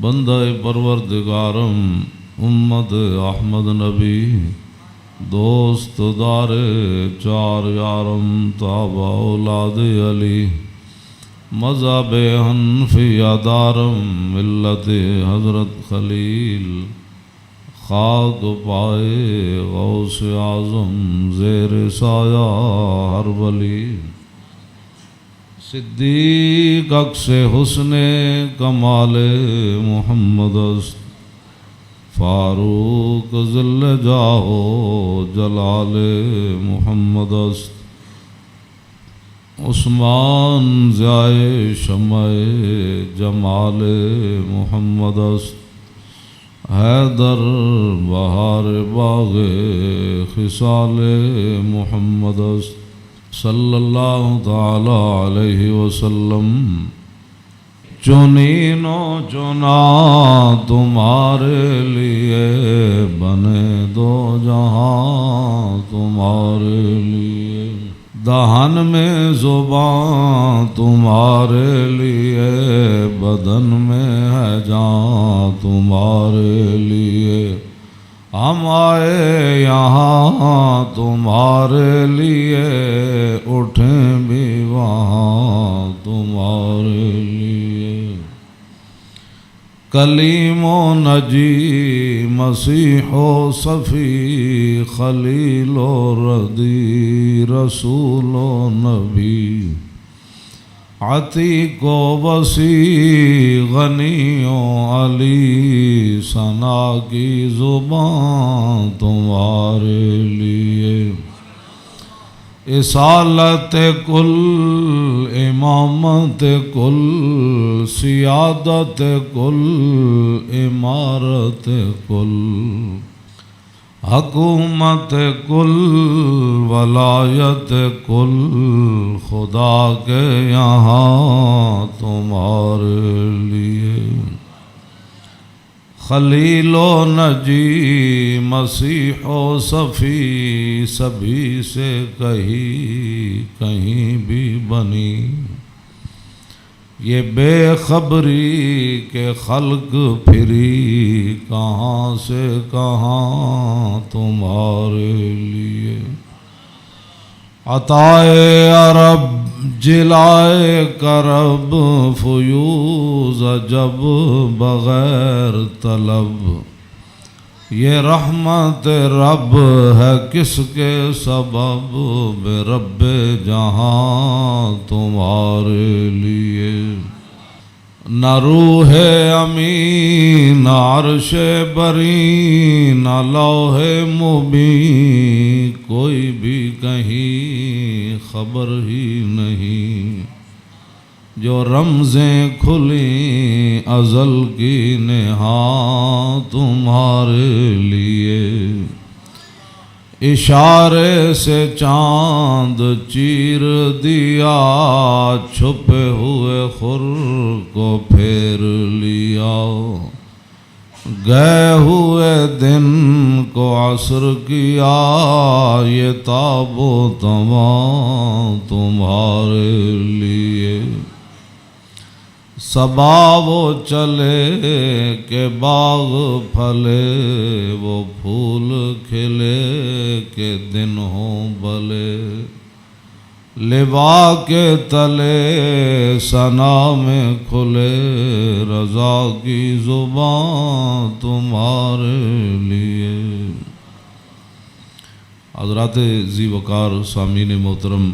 بندہ پروردگارم امت احمد نبی دوست دار چار یارم تابع اولاد علی مذہب حنفیہ دارم ملت حضرت خلیل خاک پائے غوث اعظم زیر سایہ ہر ولی صدیق عکس حسن کمال محمد است فاروق ذل جاہ جلال محمد است عثمان ضیائے شمع جمال محمد است حیدر بہار باغ خصال محمد است صلی اللہ تعالی علیہ وسلم چنین و چنا تمہارے لیے بنے دو جہاں تمہارے لیے دہن میں زبان تمہارے لیے بدن میں ہے جان تمہارے لیے ہم آئے یہاں تمہارے لیے اٹھیں بھی وہاں تمہارے لیے کلیم و نجی مسیح و صفی خلیل و ردی رسول و نبی عتیق و وسیع غنی و علی ثنا کی زبان تمہارے لیے اصالت کل امامت کل سیادت کل امارت کل حکومت کل ولایت کل خدا کے یہاں تمہارے لیے خلیل و نجی مسیح و صفی سبھی سے کہیں بھی بنی یہ بے خبری کے خلق پھری کہاں سے کہاں تمہارے لیے عطائے عرب جلائے کرب فیوز جب بغیر طلب یہ رحمت رب ہے کس کے سبب بے رب جہاں تمہارے لیے نہ روح امین نہ عرش بری نہ لوح مبین کوئی بھی کہیں خبر ہی نہیں جو رمزیں کھلیں ازل کی نہاں تمہارے لیے اشارے سے چاند چیر دیا چھپے ہوئے خور کو پھیر لیا گئے ہوئے دن کو عصر کیا یہ تاب و تمام تمہارے لیے صبا وہ چلے کہ باغ پھلے وہ پھول کھلے کہ دن ہوں بھلے لبا کے تلے ثنا میں کھلے رضا کی زبان تمہارے لیے حضرات ذی وقار سامعین محترم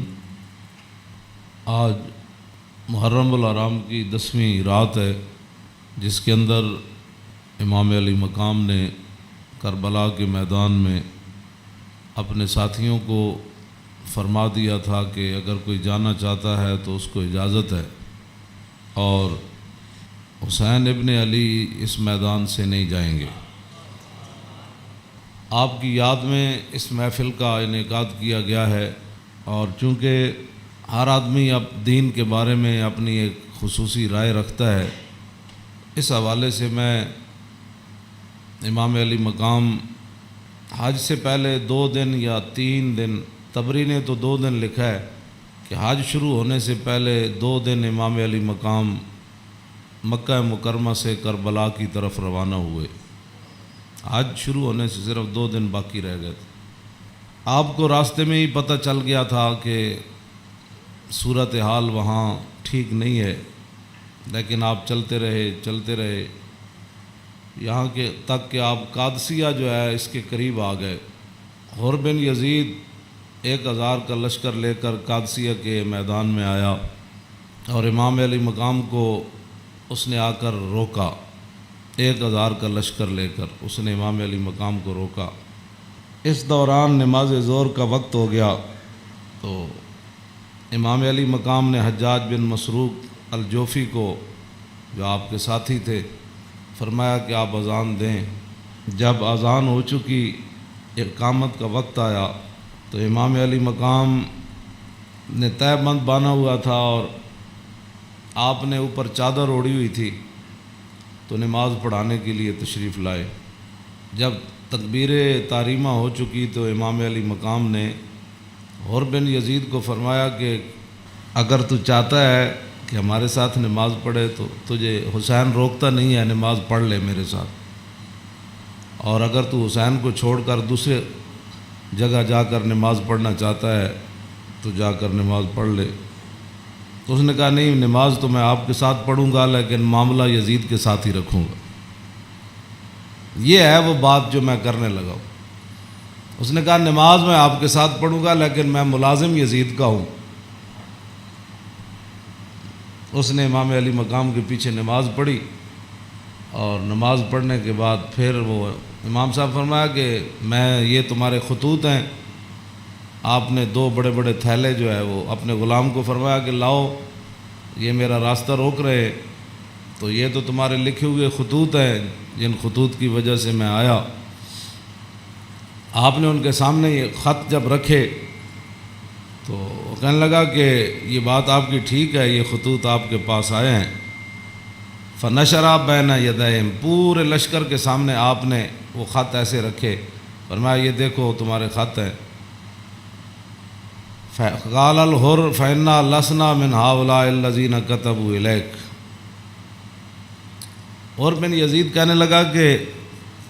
آج محرم الحرام کی 10ویں رات ہے جس کے اندر امام علی مقام نے کربلا کے میدان میں اپنے ساتھیوں کو فرما دیا تھا کہ اگر کوئی جانا چاہتا ہے تو اس کو اجازت ہے اور حسین ابن علی اس میدان سے نہیں جائیں گے۔ آپ کی یاد میں اس محفل کا انعقاد کیا گیا ہے اور چونکہ ہر آدمی اب دین کے بارے میں اپنی ایک خصوصی رائے رکھتا ہے، اس حوالے سے میں امام علی مقام حج سے پہلے 2 دن یا 3 دن، طبری نے تو 2 دن لکھا ہے کہ حج شروع ہونے سے پہلے 2 دن امام علی مقام مکہ مکرمہ سے کربلا کی طرف روانہ ہوئے۔ آج شروع ہونے سے صرف 2 دن باقی رہ گئے تھے۔ آپ کو راستے میں ہی پتہ چل گیا تھا کہ صورتحال وہاں ٹھیک نہیں ہے، لیکن آپ چلتے رہے یہاں کے تک کہ آپ قادسیہ جو ہے اس کے قریب آ گئے۔ حر بن یزید 1000 کا لشکر لے کر قادسیہ کے میدان میں آیا اور امام علی مقام کو اس نے آ کر روکا۔ 1000 کا لشکر لے کر اس نے امام علی مقام کو روکا۔ اس دوران نماز ظہر کا وقت ہو گیا تو امام علی مقام نے حجاج بن مسروق الجوفی کو، جو آپ کے ساتھی تھے، فرمایا کہ آپ اذان دیں۔ جب اذان ہو چکی، اقامت کا وقت آیا تو امام علی مقام نے تہہ بند باندھا ہوا تھا اور آپ نے اوپر چادر اوڑھی ہوئی تھی، تو نماز پڑھانے کے لیے تشریف لائے۔ جب تکبیر تحریمہ ہو چکی تو امام علی مقام نے حر بن یزید کو فرمایا کہ اگر تو چاہتا ہے کہ ہمارے ساتھ نماز پڑھے تو تجھے حسین روکتا نہیں ہے، نماز پڑھ لے میرے ساتھ، اور اگر تو حسین کو چھوڑ کر دوسرے جگہ جا کر نماز پڑھنا چاہتا ہے تو جا کر نماز پڑھ لے۔ تو اس نے کہا نہیں، نماز تو میں آپ کے ساتھ پڑھوں گا لیکن معاملہ یزید کے ساتھ ہی رکھوں گا۔ یہ ہے وہ بات جو میں کرنے لگا ہوں۔ اس نے کہا نماز میں آپ کے ساتھ پڑھوں گا لیکن میں ملازم یزید کا ہوں۔ اس نے امام علی مقام کے پیچھے نماز پڑھی، اور نماز پڑھنے کے بعد پھر وہ امام صاحب فرمایا کہ یہ تمہارے خطوط ہیں۔ آپ نے 2 بڑے بڑے تھیلے جو ہے وہ اپنے غلام کو فرمایا کہ لاؤ، یہ میرا راستہ روک رہے، تو یہ تو تمہارے لکھے ہوئے خطوط ہیں جن خطوط کی وجہ سے میں آیا۔ آپ نے ان کے سامنے یہ خط جب رکھے تو وہ کہنے لگا کہ یہ بات آپ کی ٹھیک ہے، یہ خطوط آپ کے پاس آئے ہیں۔ فنشرا بین یدیہم، پورے لشکر کے سامنے آپ نے وہ خط ایسے رکھے، فرمایا یہ دیکھو تمہارے خط ہیں۔ قال الحر فإنا لسنا من هؤلاء الذين كتبوا إليك۔ حر بن یزید کہنے لگا کہ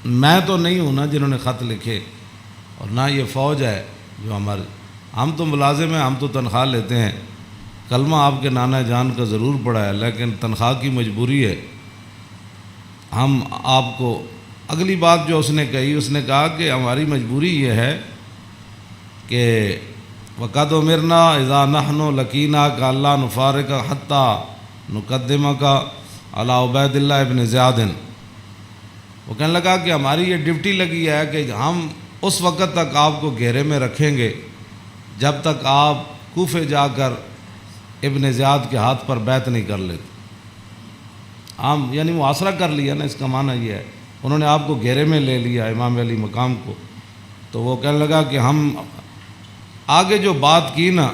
میں تو نہیں ہوں نا جنہوں نے خط لکھے، اور نہ یہ فوج ہے جو ہم تو ملازم ہیں، ہم تو تنخواہ لیتے ہیں، کلمہ آپ کے نانا جان کا ضرور پڑھا ہے لیکن تنخواہ کی مجبوری ہے۔ ہم آپ کو اگلی بات جو اس نے کہی، اس نے کہا کہ ہماری مجبوری یہ ہے کہ وقد امرنا اذا نحن لقیناک اللہ نفارق حتی نقدمک علی عبید اللہ ابن زیاد۔ وہ کہنے لگا کہ ہماری یہ ڈیوٹی لگی ہے کہ ہم اس وقت تک آپ کو گھیرے میں رکھیں گے جب تک آپ کوفے جا کر ابن زیاد کے ہاتھ پر بیعت نہیں کر لیتے۔ ہم یعنی محاصرہ کر لیا نا، اس کا معنی یہ ہے انہوں نے آپ کو گھیرے میں لے لیا امام علی مقام کو۔ تو وہ کہنے لگا کہ ہم آگے جو بات کی نا،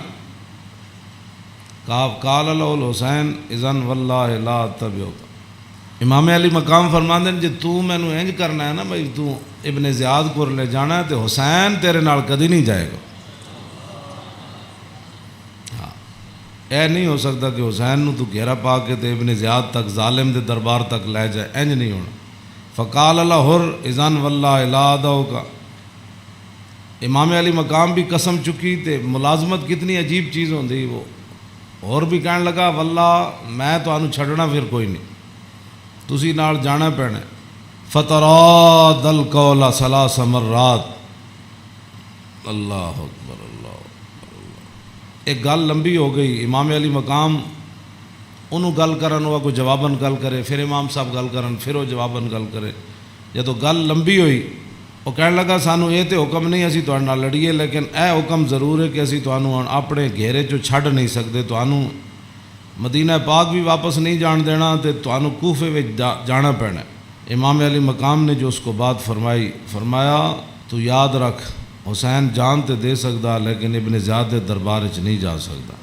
قال له الحسین اذن واللہ لا اتبعک، امام علی مقام فرماندے جے تو مینوں انج کرنا ہے نا بھائی، تو ابن زیاد کو لے جانا ہے تو حسین تیرے نال کدی نہیں جائے گا۔ اے نہیں ہو سکتا کہ حسین نو تو گھیرا پا کے تے ابن زیاد تک ظالم دے دربار تک لے جائے، انج نہیں ہونا۔ فقال الحر اذن واللہ لا ادعوک، امام علی مقام بھی قسم چکی تے ملازمت کتنی عجیب چیز ہوندی، وہ اور بھی کہنے لگا واللہ میں تانوں چھڈنا پھر کوئی نہیں، تسی نال جانا پینا۔ فتراد القول 3 مرات، اللہ اکبر اللہ اکبر۔ ایک گل لمبی ہو گئی، امام علی مقام انہوں گل کرن ہوا کوئی جواباً گل کرے، پھر امام صاحب گل کرن پھر وہ جواباً گل کرے۔ جدو گل لمبی ہوئی وہ کہنے لگا سانو یہ تو حکم نہیں اسی تہاڈے نال لڑیے، لیکن اے حکم ضرور ہے کہ اسی تانوں اپنے گھیرے چوں چھڈ نہیں سکتے، تانوں مدینہ پاک بھی واپس نہیں جان دینا تے تانوں کوفے وچ جانا پینا۔ امام علی مقام نے جو اس کو بات فرمائی، فرمایا تو یاد رکھ حسین جان تے دے سکتا لیکن ابن زیاد دے دربار وچ نہیں جا سکتا۔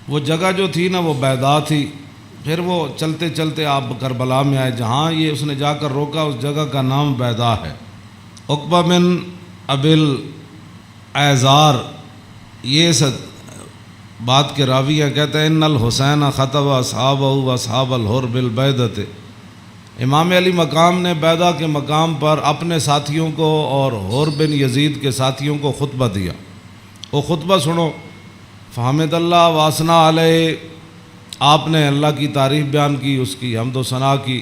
وہ جگہ جو تھی نا وہ بیضا تھی۔ پھر وہ چلتے چلتے آپ کربلا میں آئے، جہاں یہ اس نے جا کر روکا اس جگہ کا نام بیضا ہے۔ عقبہ بن ابی الایزار یہ بات کے راوی ہیں، کہتے ہیں ان الحسین خطب اصحابہ و اصحاب الحر بالبیدۃ، امام علی مقام نے بیدہ کے مقام پر اپنے ساتھیوں کو اور حر بن یزید کے ساتھیوں کو خطبہ دیا۔ وہ خطبہ سنو۔ فحمد اللہ واسنا علیہ، آپ نے اللہ کی تعریف بیان کی، اس کی حمد و ثنا کی۔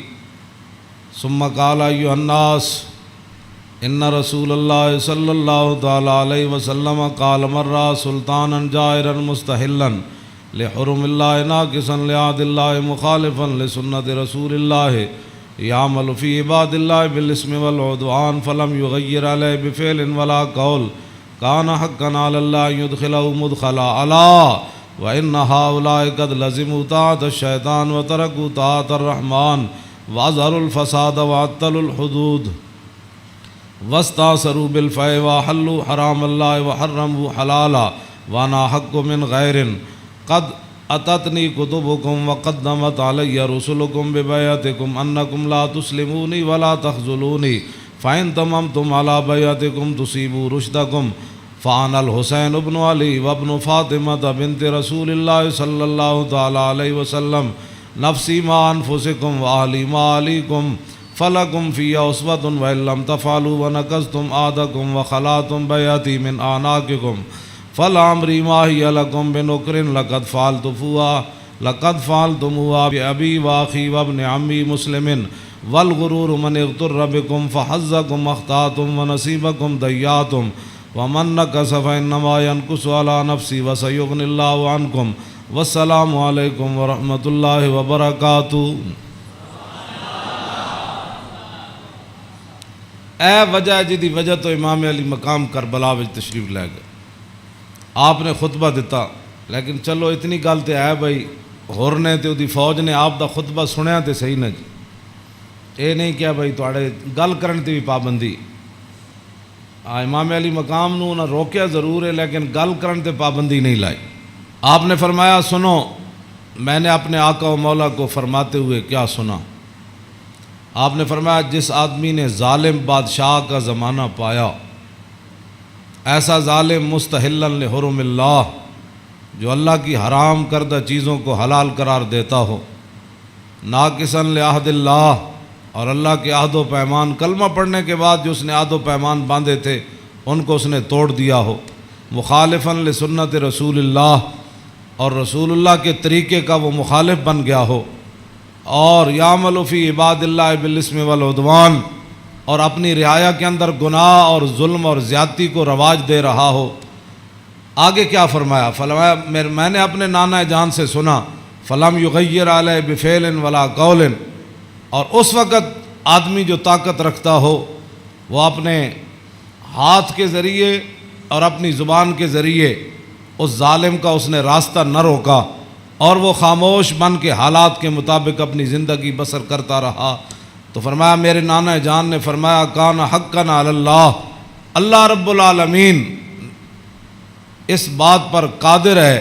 ثم قال ایھا الناس ان رسول اللہ صلی اللہ تعالی علیہ وسلم قال مرہ سلطانا جائرا مستحلا لحرم اللہ ناقصا لعہد اللہ مخالفا لسنت رسول اللہ یعمل فی عباد اللہ بالاسم والعدوان فلم یغیر علیہ بفعل ولا قول کان حقا علی اللہ یدخلہ مدخلا علا وان ہؤلاء قد لزموا طاعۃ الشیطان وترکوا طاعۃ الرحمن واظہروا الفساد وعطلوا الحدود واستاثروا بالفیء وحلوا حرام اللہ وحرموا حلالا وانا حق من غیر قد اتتنی کتبکم وقدمت علی رسلکم ببیعتکم انکم لا تسلمونی ولا تخذلونی فإن تممتم على بیعتکم تصیبوا رشدکم فانا الحسین ابن علی وابن فاطمہ بنت رسول اللہ صلی اللہ تعالی علیہ وسلم نفسی ما انفسکم واہلی ما علیکم فلکم فی اسوۃ وإن لم تفعلوا ونقضتم عہدکم وخلعتم بیعتی من اعناقکم فلعمری ما ہی لکم بنکر لقد فعلتموها بأبی واخی وابن عمی مسلم والغرور من اغتر بکم فحظکم اخطأتم ونصیبکم ضیعتم ومن نکث فإنما ينکث علی نفسی وسیغنی اللہ عنکم والسلام علیکم ورحمۃ اللہ وبرکاتہ۔ اے وجہ جدی وجہ تو امام علی مقام کربلا وچ تشریف لے گئے، آپ نے خطبہ دیتا، لیکن چلو اتنی گل تے ہے بھائی ہور نے تے دی فوج نے آپ دا خطبہ سنیا تے صحیح نہ جی، اے نہیں کیا بھائی تواڈے گل کرن تے بھی پابندی۔ امام علی مقام نو نہ روکیا ضرور ہے لیکن گل کرن تے پابندی نہیں لائی۔ آپ نے فرمایا سنو، میں نے اپنے آقا و مولا کو فرماتے ہوئے کیا سنا؟ آپ نے فرمایا جس آدمی نے ظالم بادشاہ کا زمانہ پایا، ایسا ظالم مستحلا لحرم اللہ، جو اللہ کی حرام کردہ چیزوں کو حلال قرار دیتا ہو، ناقصا لعہد اللہ، اور اللہ کے عہد و پیمان، کلمہ پڑھنے کے بعد جو اس نے عہد و پیمان باندھے تھے ان کو اس نے توڑ دیا ہو، مخالفا لسنت رسول اللہ، اور رسول اللہ کے طریقے کا وہ مخالف بن گیا ہو، اور یعمل فی عباد اللہ بالاسم والعدوان، اور اپنی رعایا کے اندر گناہ اور ظلم اور زیادتی کو رواج دے رہا ہو۔ آگے کیا فرمایا؟ فرمایا میں نے اپنے نانا جان سے سنا، فلم یغیر علیہ بفعل ولا قول، اور اس وقت آدمی جو طاقت رکھتا ہو وہ اپنے ہاتھ کے ذریعے اور اپنی زبان کے ذریعے اس ظالم کا اس نے راستہ نہ روکا، اور وہ خاموش بن کے حالات کے مطابق اپنی زندگی بسر کرتا رہا، تو فرمایا میرے نانا جان نے فرمایا کان حقا علی اللہ، اللہ رب العالمین اس بات پر قادر ہے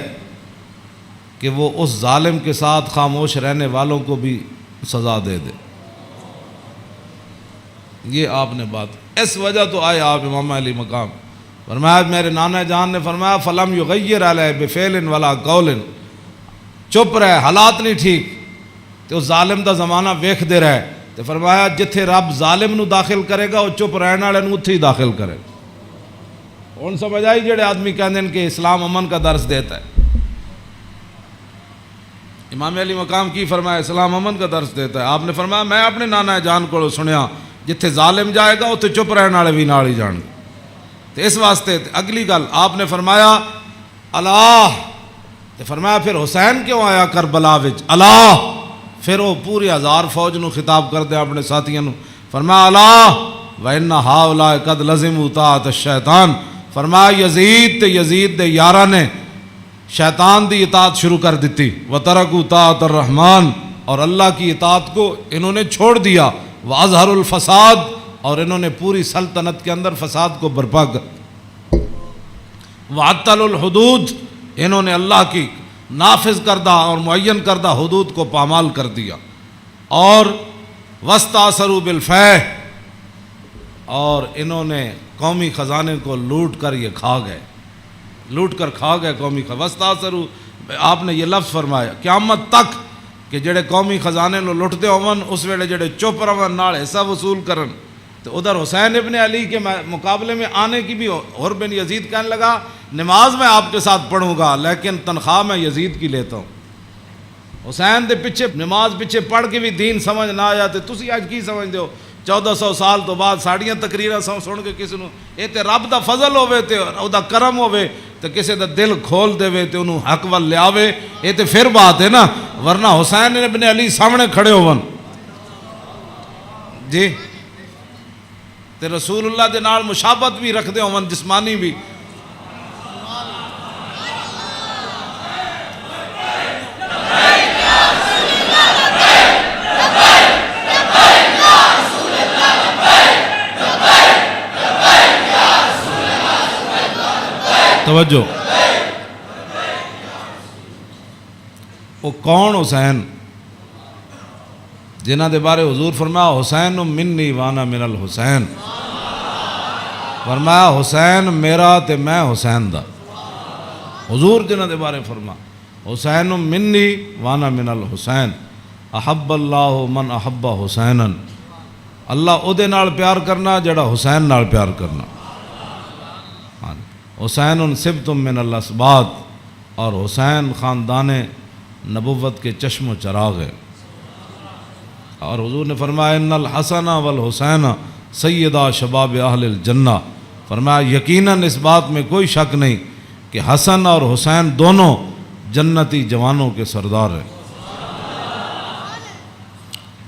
کہ وہ اس ظالم کے ساتھ خاموش رہنے والوں کو بھی سزا دے دے۔ یہ آپ نے بات، اس وجہ تو آئے آپ امام علی مقام۔ فرمایا میرے نانا جان نے فرمایا فلم یغیر علیہ بفعل ولا قول، چپ رہے، حالات نہیں ٹھیک تو ظالم دا زمانہ ویکھ دے رہے، تو فرمایا جتھے رب ظالم نو داخل کرے گا وہ چپ رہنے والے نو اتھے ہی داخل کرے گا۔ ہن سمجھ آئی جڑے آدمی کہندے ہیں کہ اسلام امن کا درس دیتا ہے، امام علی مقام کی فرمایا اسلام امن کا درس دیتا ہے۔ آپ نے فرمایا میں اپنے نانا جان کو سنیا جتھے ظالم جائے گا اتھے چپ رہنے والے بھی نال ہی جان گے۔ تو اس واسطے اگلی گل آپ نے فرمایا اللہ، تو فرمایا پھر حسین کیوں آیا کربلا وچ؟ اللہ، پھر وہ پوری ہزار فوج نو خطاب کر دیا اپنے ساتھیوں نو، فرمایا اللہ وَإِنَّ هَؤُلَاءِ قَدْ لَزِمُوا طَاعَةَ الشَّيْطَانِ، فرمایا یزید تے یزید دے یاراں نے شیطان دی اطاعت شروع کر دیتی، وَتَرَكُوا طَاعَةَ الرَّحْمَنِ، اور اللہ کی اطاعت کو انہوں نے چھوڑ دیا، وَأَظْهَرُوا الْفَسَادِ، اور انہوں نے پوری سلطنت کے اندر فساد کو برپا کر، وَعَطَّلُوا الْحُدُودِ، انہوں نے اللہ کی نافذ کردہ اور معین کردہ حدود کو پامال کر دیا، اور وَاسْتَأْثَرُوا بِالْفَيْءِ، اور انہوں نے قومی خزانے کو لوٹ کر یہ کھا گئے، لوٹ کر کھا گئے قومی خزانے۔ وَاسْتَأْثَرُوا آپ نے یہ لفظ فرمایا قیامت تک کہ جڑے قومی خزانے نو لٹتے ہون اس ویلے جڑے چپ رہن نال حصہ وصول کرن، تو ادھر حسین ابن علی کے مقابلے میں آنے کی بھی اور بن یزید کہنے لگا نماز میں آپ کے ساتھ پڑھوں گا لیکن تنخواہ میں یزید کی لیتا ہوں۔ حسین دے پیچھے نماز پیچھے پڑھ کے بھی دین سمجھ نہ آیا تے تسی اج کی سمجھ دیو 1400 سال تو بعد ساڑیاں تقریراں سن کے کسی نو اے تے رب دا فضل ہوے تے او دا کرم ہوے تے کسی دا دل کھول دے تے انہوں حق ول لیاوے، اے تے پھر بات ہے نا، ورنہ حسین ابن علی سامنے کھڑے ہون جی تے رسول اللہ دے نال مشابہت بھی رکھ دے ہون جسمانی بھی۔ توجہ، وہ کون حسین جنہ دے بارے حضور فرمایا حسین منی وانا من الحسین، فرمایا حسین میرا تے میں حسین دا، حضور جنہ دے بارے فرما حسین منی وانا من الحسین، احب اللہ من احب حسینا، اللہ او دے نال پیار کرنا جڑا حسین نال پیار کرنا۔ حسین سبت من الاسباط، اور حسین خاندان نبوت کے چشم و چراغ ہے۔ اور حضور نے فرمایا ان الحسن والحسین سیدہ شباب اہل الجنہ، فرمایا یقیناً اس بات میں کوئی شک نہیں کہ حسن اور حسین دونوں جنتی جوانوں کے سردار ہیں،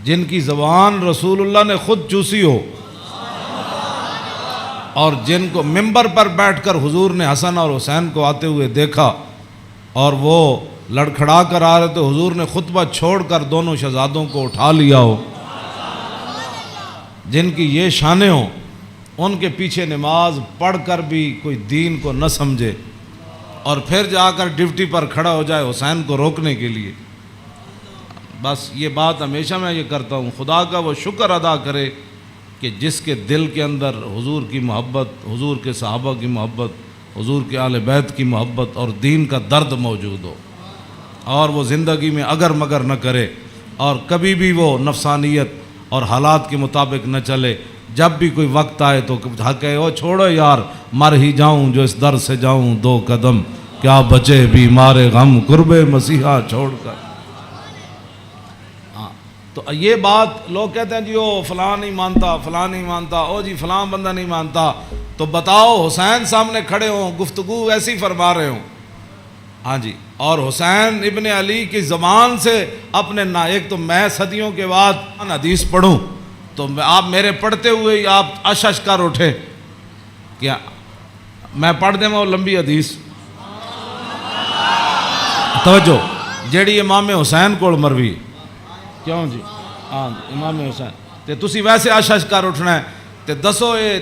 جن کی زبان رسول اللہ نے خود چوسی ہو، اور جن کو ممبر پر بیٹھ کر حضور نے حسن اور حسین کو آتے ہوئے دیکھا اور وہ لڑکھڑا کر آ رہے تو حضور نے خطبہ چھوڑ کر دونوں شہزادوں کو اٹھا لیا ہو، جن کی یہ شانیں ہوں، ان کے پیچھے نماز پڑھ کر بھی کوئی دین کو نہ سمجھے اور پھر جا کر ڈیوٹی پر کھڑا ہو جائے حسین کو روکنے کے لیے۔ بس یہ بات ہمیشہ میں یہ کرتا ہوں، خدا کا وہ شکر ادا کرے کہ جس کے دل کے اندر حضور کی محبت، حضور کے صحابہ کی محبت، حضور کے اہل بیت کی محبت اور دین کا درد موجود ہو، اور وہ زندگی میں اگر مگر نہ کرے اور کبھی بھی وہ نفسانیت اور حالات کے مطابق نہ چلے، جب بھی کوئی وقت آئے تو کہے او چھوڑو یار مر ہی جاؤں جو اس در سے جاؤں دو قدم، کیا بچے بیمار غم قرب مسیحا چھوڑ کر۔ تو یہ بات لوگ کہتے ہیں جی او فلاں نہیں مانتا، فلاں نہیں مانتا، او جی فلاں بندہ نہیں مانتا، تو بتاؤ حسین سامنے کھڑے ہوں گفتگو ایسی فرما رہے ہوں، ہاں جی، اور حسین ابن علی کی زبان سے اپنے ایک تو میں صدیوں کے بعد حدیث پڑھوں تو آپ میرے پڑھتے ہوئے ہی آپ اشش کر اٹھے، کیا میں پڑھ دیں وہ لمبی حدیث، توجہ جیڑی امام حسین کو مروی، کیوں جی ہاں امام حسین تے تسی ویسے اشش کر اٹھنا ہے تے دسو یہ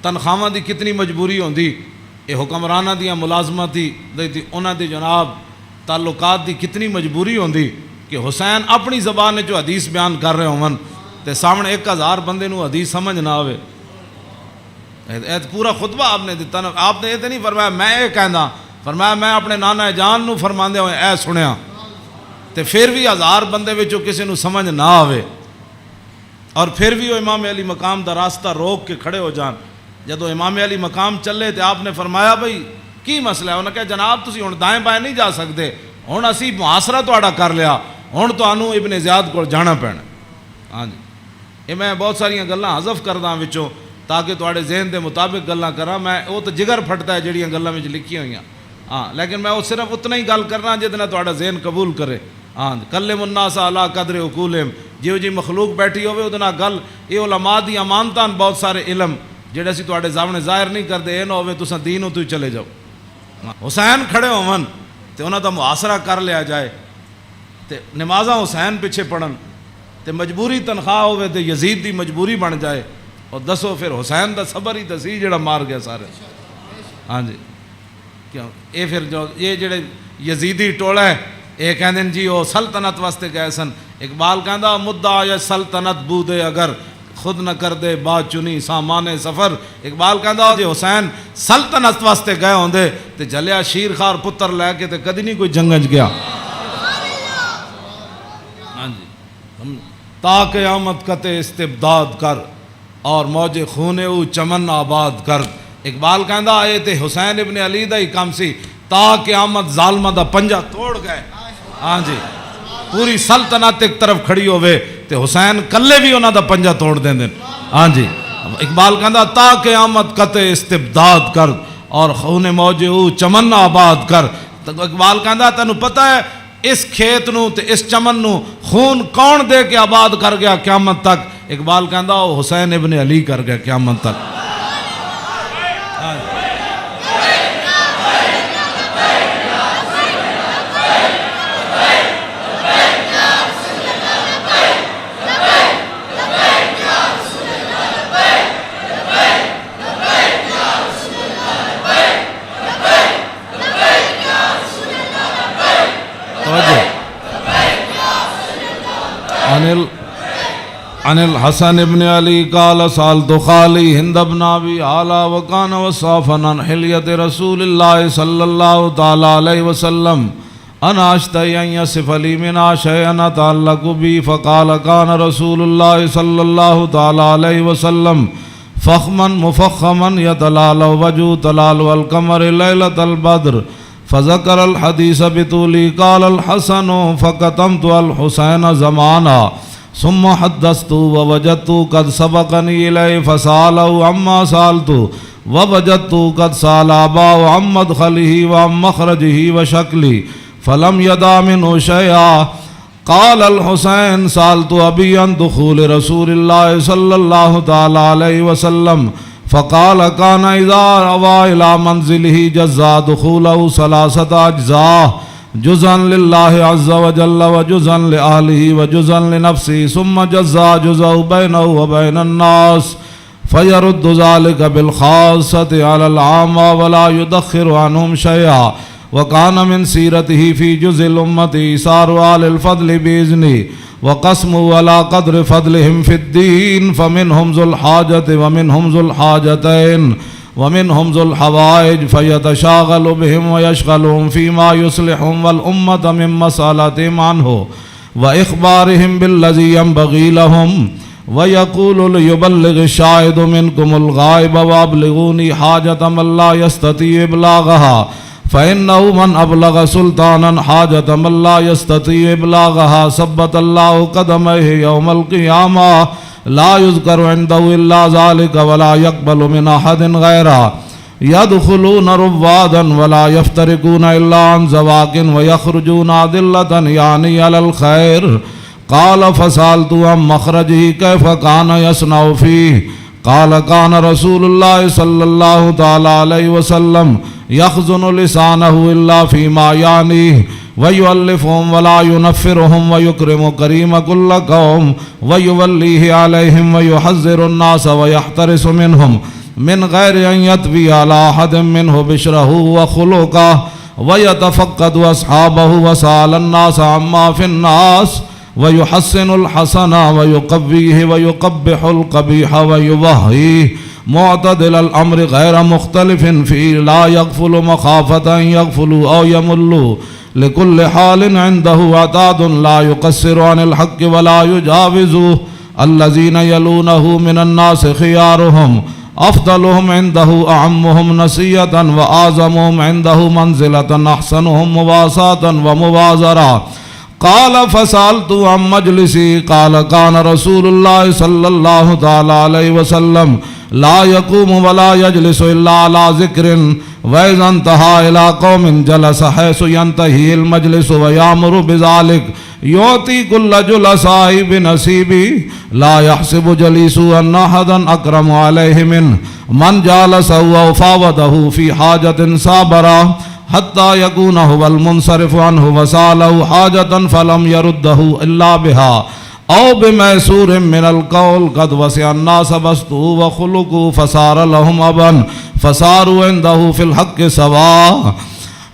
تنخواہاں دی کتنی مجبوری ہوندی، یہ حکمرانہ دیاں ملازمت دی انہاں دی جناب تعلقات دی کتنی مجبوری ہوندی کہ حسین اپنی زبان جو حدیث بیان کر رہے ہوں تے سامنے 1000 بندے نو حدیث سمجھ نہ آوے، پورا خطبہ آپ نے دیتا نا، آپ نے یہ تو نہیں فرمایا میں یہ کہنا، فرمایا میں اپنے نانا جان نو فرماندے ہوئے اے سنیا، تے پھر بھی 1000 بندے وچوں کسی نو سمجھ نہ آوے اور پھر بھی وہ امام علی مقام دا راستہ روک کے کھڑے ہو جان۔ جدو امام علی مقام چلے تے آپ نے فرمایا بھئی کی مسئلہ ہے؟ انہوں نے کہا جناب تسی ہن دائیں بائیں نہیں جا سکتے، ہن اسی محاصرہ تہاڈا کر لیا، ہن تانوں ابن زیاد کول جانا پینا۔ ہاں جی، یہ میں بہت ساریاں گلاں حذف کردا وچوں تاکہ تہاڈے ذہن دے مطابق گلاں کراں، میں وہ تو جگر پھٹتا ہے جڑیاں گلاں وچ لکھی ہوئیاں، ہاں لیکن میں وہ صرف اتنا ہی گل کرنا جہدے نال تہاڈا ذہن قبول کرے۔ ہاں کلم الناس علی قدر عقولہم، جیو جی مخلوق بیٹھی ہوئے وہ گل، یہ علماء دی امانتاں بہت سارے علم جڑے اسی تواڈے سامنے ظاہر نہیں کرتے، یہ نہ ہوئے تساں دینوں تو ہی چلے جاؤ۔ حسین کھڑے ہون تے انہاں دا محاصرہ کر لیا جائے تے نمازاں حسین پیچھے پڑھن تے مجبوری تنخواہ ہوئے تے یزید دی مجبوری بن جائے، اور دسو پھر حسین دا صبر ہی دسی جڑا مار گیا سارے۔ ہاں جی کیوں یہ پھر جو یہ جڑے یزیدی ٹولا ہے یہ کہندے جی وہ سلطنت واسطے گئے سن، اقبال کہندا مدعا یا سلطنت بودے اگر خود نہ کر دے بات چنی سامان سفر. اقبال کہندا جے حسین سلطنت واسطے گئے ہوندے تے جلیا شیر خار پتر لے کے تے کدی نہیں کوئی جنگج گیا. ہاں جی تا قیامت قطع استبداد کر اور موج خون او چمن آباد کر. اقبال کہندا آئے تے حسین ابن علی دا ہی کام سی تا قیامت ظالمہ دا پنجہ توڑ گئے. ہاں جی پوری سلطنت ایک طرف کھڑی ہوئے تے حسین کلے بھی انہاں دا پنجہ توڑ دیں دیں. ہاں جی اقبال کہندا تا قیامت قطع استبداد کر اور خون موج او چمن آباد کر. اقبال کہندا تینوں پتہ ہے اس کھیت نو تے اس چمن نو خون کون دے کے آباد کر گیا قیامت تک؟ اقبال کہندا وہ حسین ابن علی کر گیا قیامت تک. عن الحسن ابن علی قال سالت خالی ہند بن ابی اعلی وکان وصافا عن حلیت رسول اللہ صلی اللہ تعالی علیہ وسلم انا اشتہی ان یصف لی منا شیئا تعلق بی فقال کان رسول اللہ صلی اللہ تعالی علیہ وسلم فخما مفخما یتلال وجو تلال القمر لیلۃ البدر فذکر الحدیث بطولی قال الحسن فقتمت الحسین زمانا ثم حدثت ووجدت قد سبقني إليه فسأله عما سألت ووجدت قد سأل أباه عن مدخله وعن مخرجه وشكله فلم يدع منه شيئا. قال الحسين سألت أبي عن دخول رسول الله صلى الله تعالى عليه وسلم فقال كان إذا أوى إلى منزله جزا دخوله 3 أجزاء جزءا لله عز وجل وجزءا لأهله وجزءا لنفسه ثم جزا جزء بينه وبين الناس فيرد ذلك بالخاصة على العامة ولا يدخر عنهم شيئا. وكان من سيرته في جزء الأمة إيثار أهل الفضل بإذنه وقسمه على قدر فضلهم في الدين فمنهم ذو الحاجة ومنهم ذو الحاجتين ومنهم ذو الحوائج فيتشاغل بهم ويشغلهم فيما يصلحهم والأمة من مسألتهم عنه وإخبارهم بالذي ينبغي لهم ويقول ليبلغ الشاهد منكم الغائب وأبلغوني حاجة من لا يستطيع إبلاغها فإنه من أبلغ سلطانا حاجة من لا يستطيع إبلاغها ثبت الله قدميه يوم القيامة لا يذكر عنده إلا ذلك ولا يقبل من أحد غيره يدخلون روادا ولا يفترقون إلا عن زواق ويخرجون أدلة يعني على الخير. قال فسألت عن مخرجه كيف كان يصنع فيه قال كان رسول الله صلى الله تعالى عليه وسلم يخزن لسانه إلا فيما يعنيه ويؤلفهم ولا ينفرهم ويكرم كريم كل قوم ويوليه عليهم ويحذر الناس ويحترس منهم من غير أن يطوي على أحد منه بشره وخلقه ويتفقد أصحابه وسأل الناس عما في الناس ويحسن الحسن ويقويه ويقبح القبيح ويوهيه معتدل الأمر غير مختلف فيه لا يغفل مخافة أن يغفلوا أو يملوا لكل حال عنده عتاد لا يقصر عن الحق ولا يجاوزه الذين يلونه من الناس خيارهم أفضلهم عنده أعمهم نسية وأعظمهم عنده منزلة أحسنهم مواساة ومبازرة. قال فسألت عن مجلسي قال كان رسول الله صلى الله تعالى عليه وسلم لا يقوم ولا يجلس إلا على ذكر وإذا انتهى إلى قوم جلس حيث ينتهي المجلس ويأمر بذلك يعطي كل جلساء بنصيبه لا يحسب جليس أن أحدا أكرم عليه منه من جالسه وفاوضه في حاجة صابرة حتى يكون هو المنصرف عنه وسأله حاجة فلم يرده إلا بها أو بميسور من القول قد وسع الناس بسطه وخلقه فصار لهم أبا فصاروا عنده في الحق سواء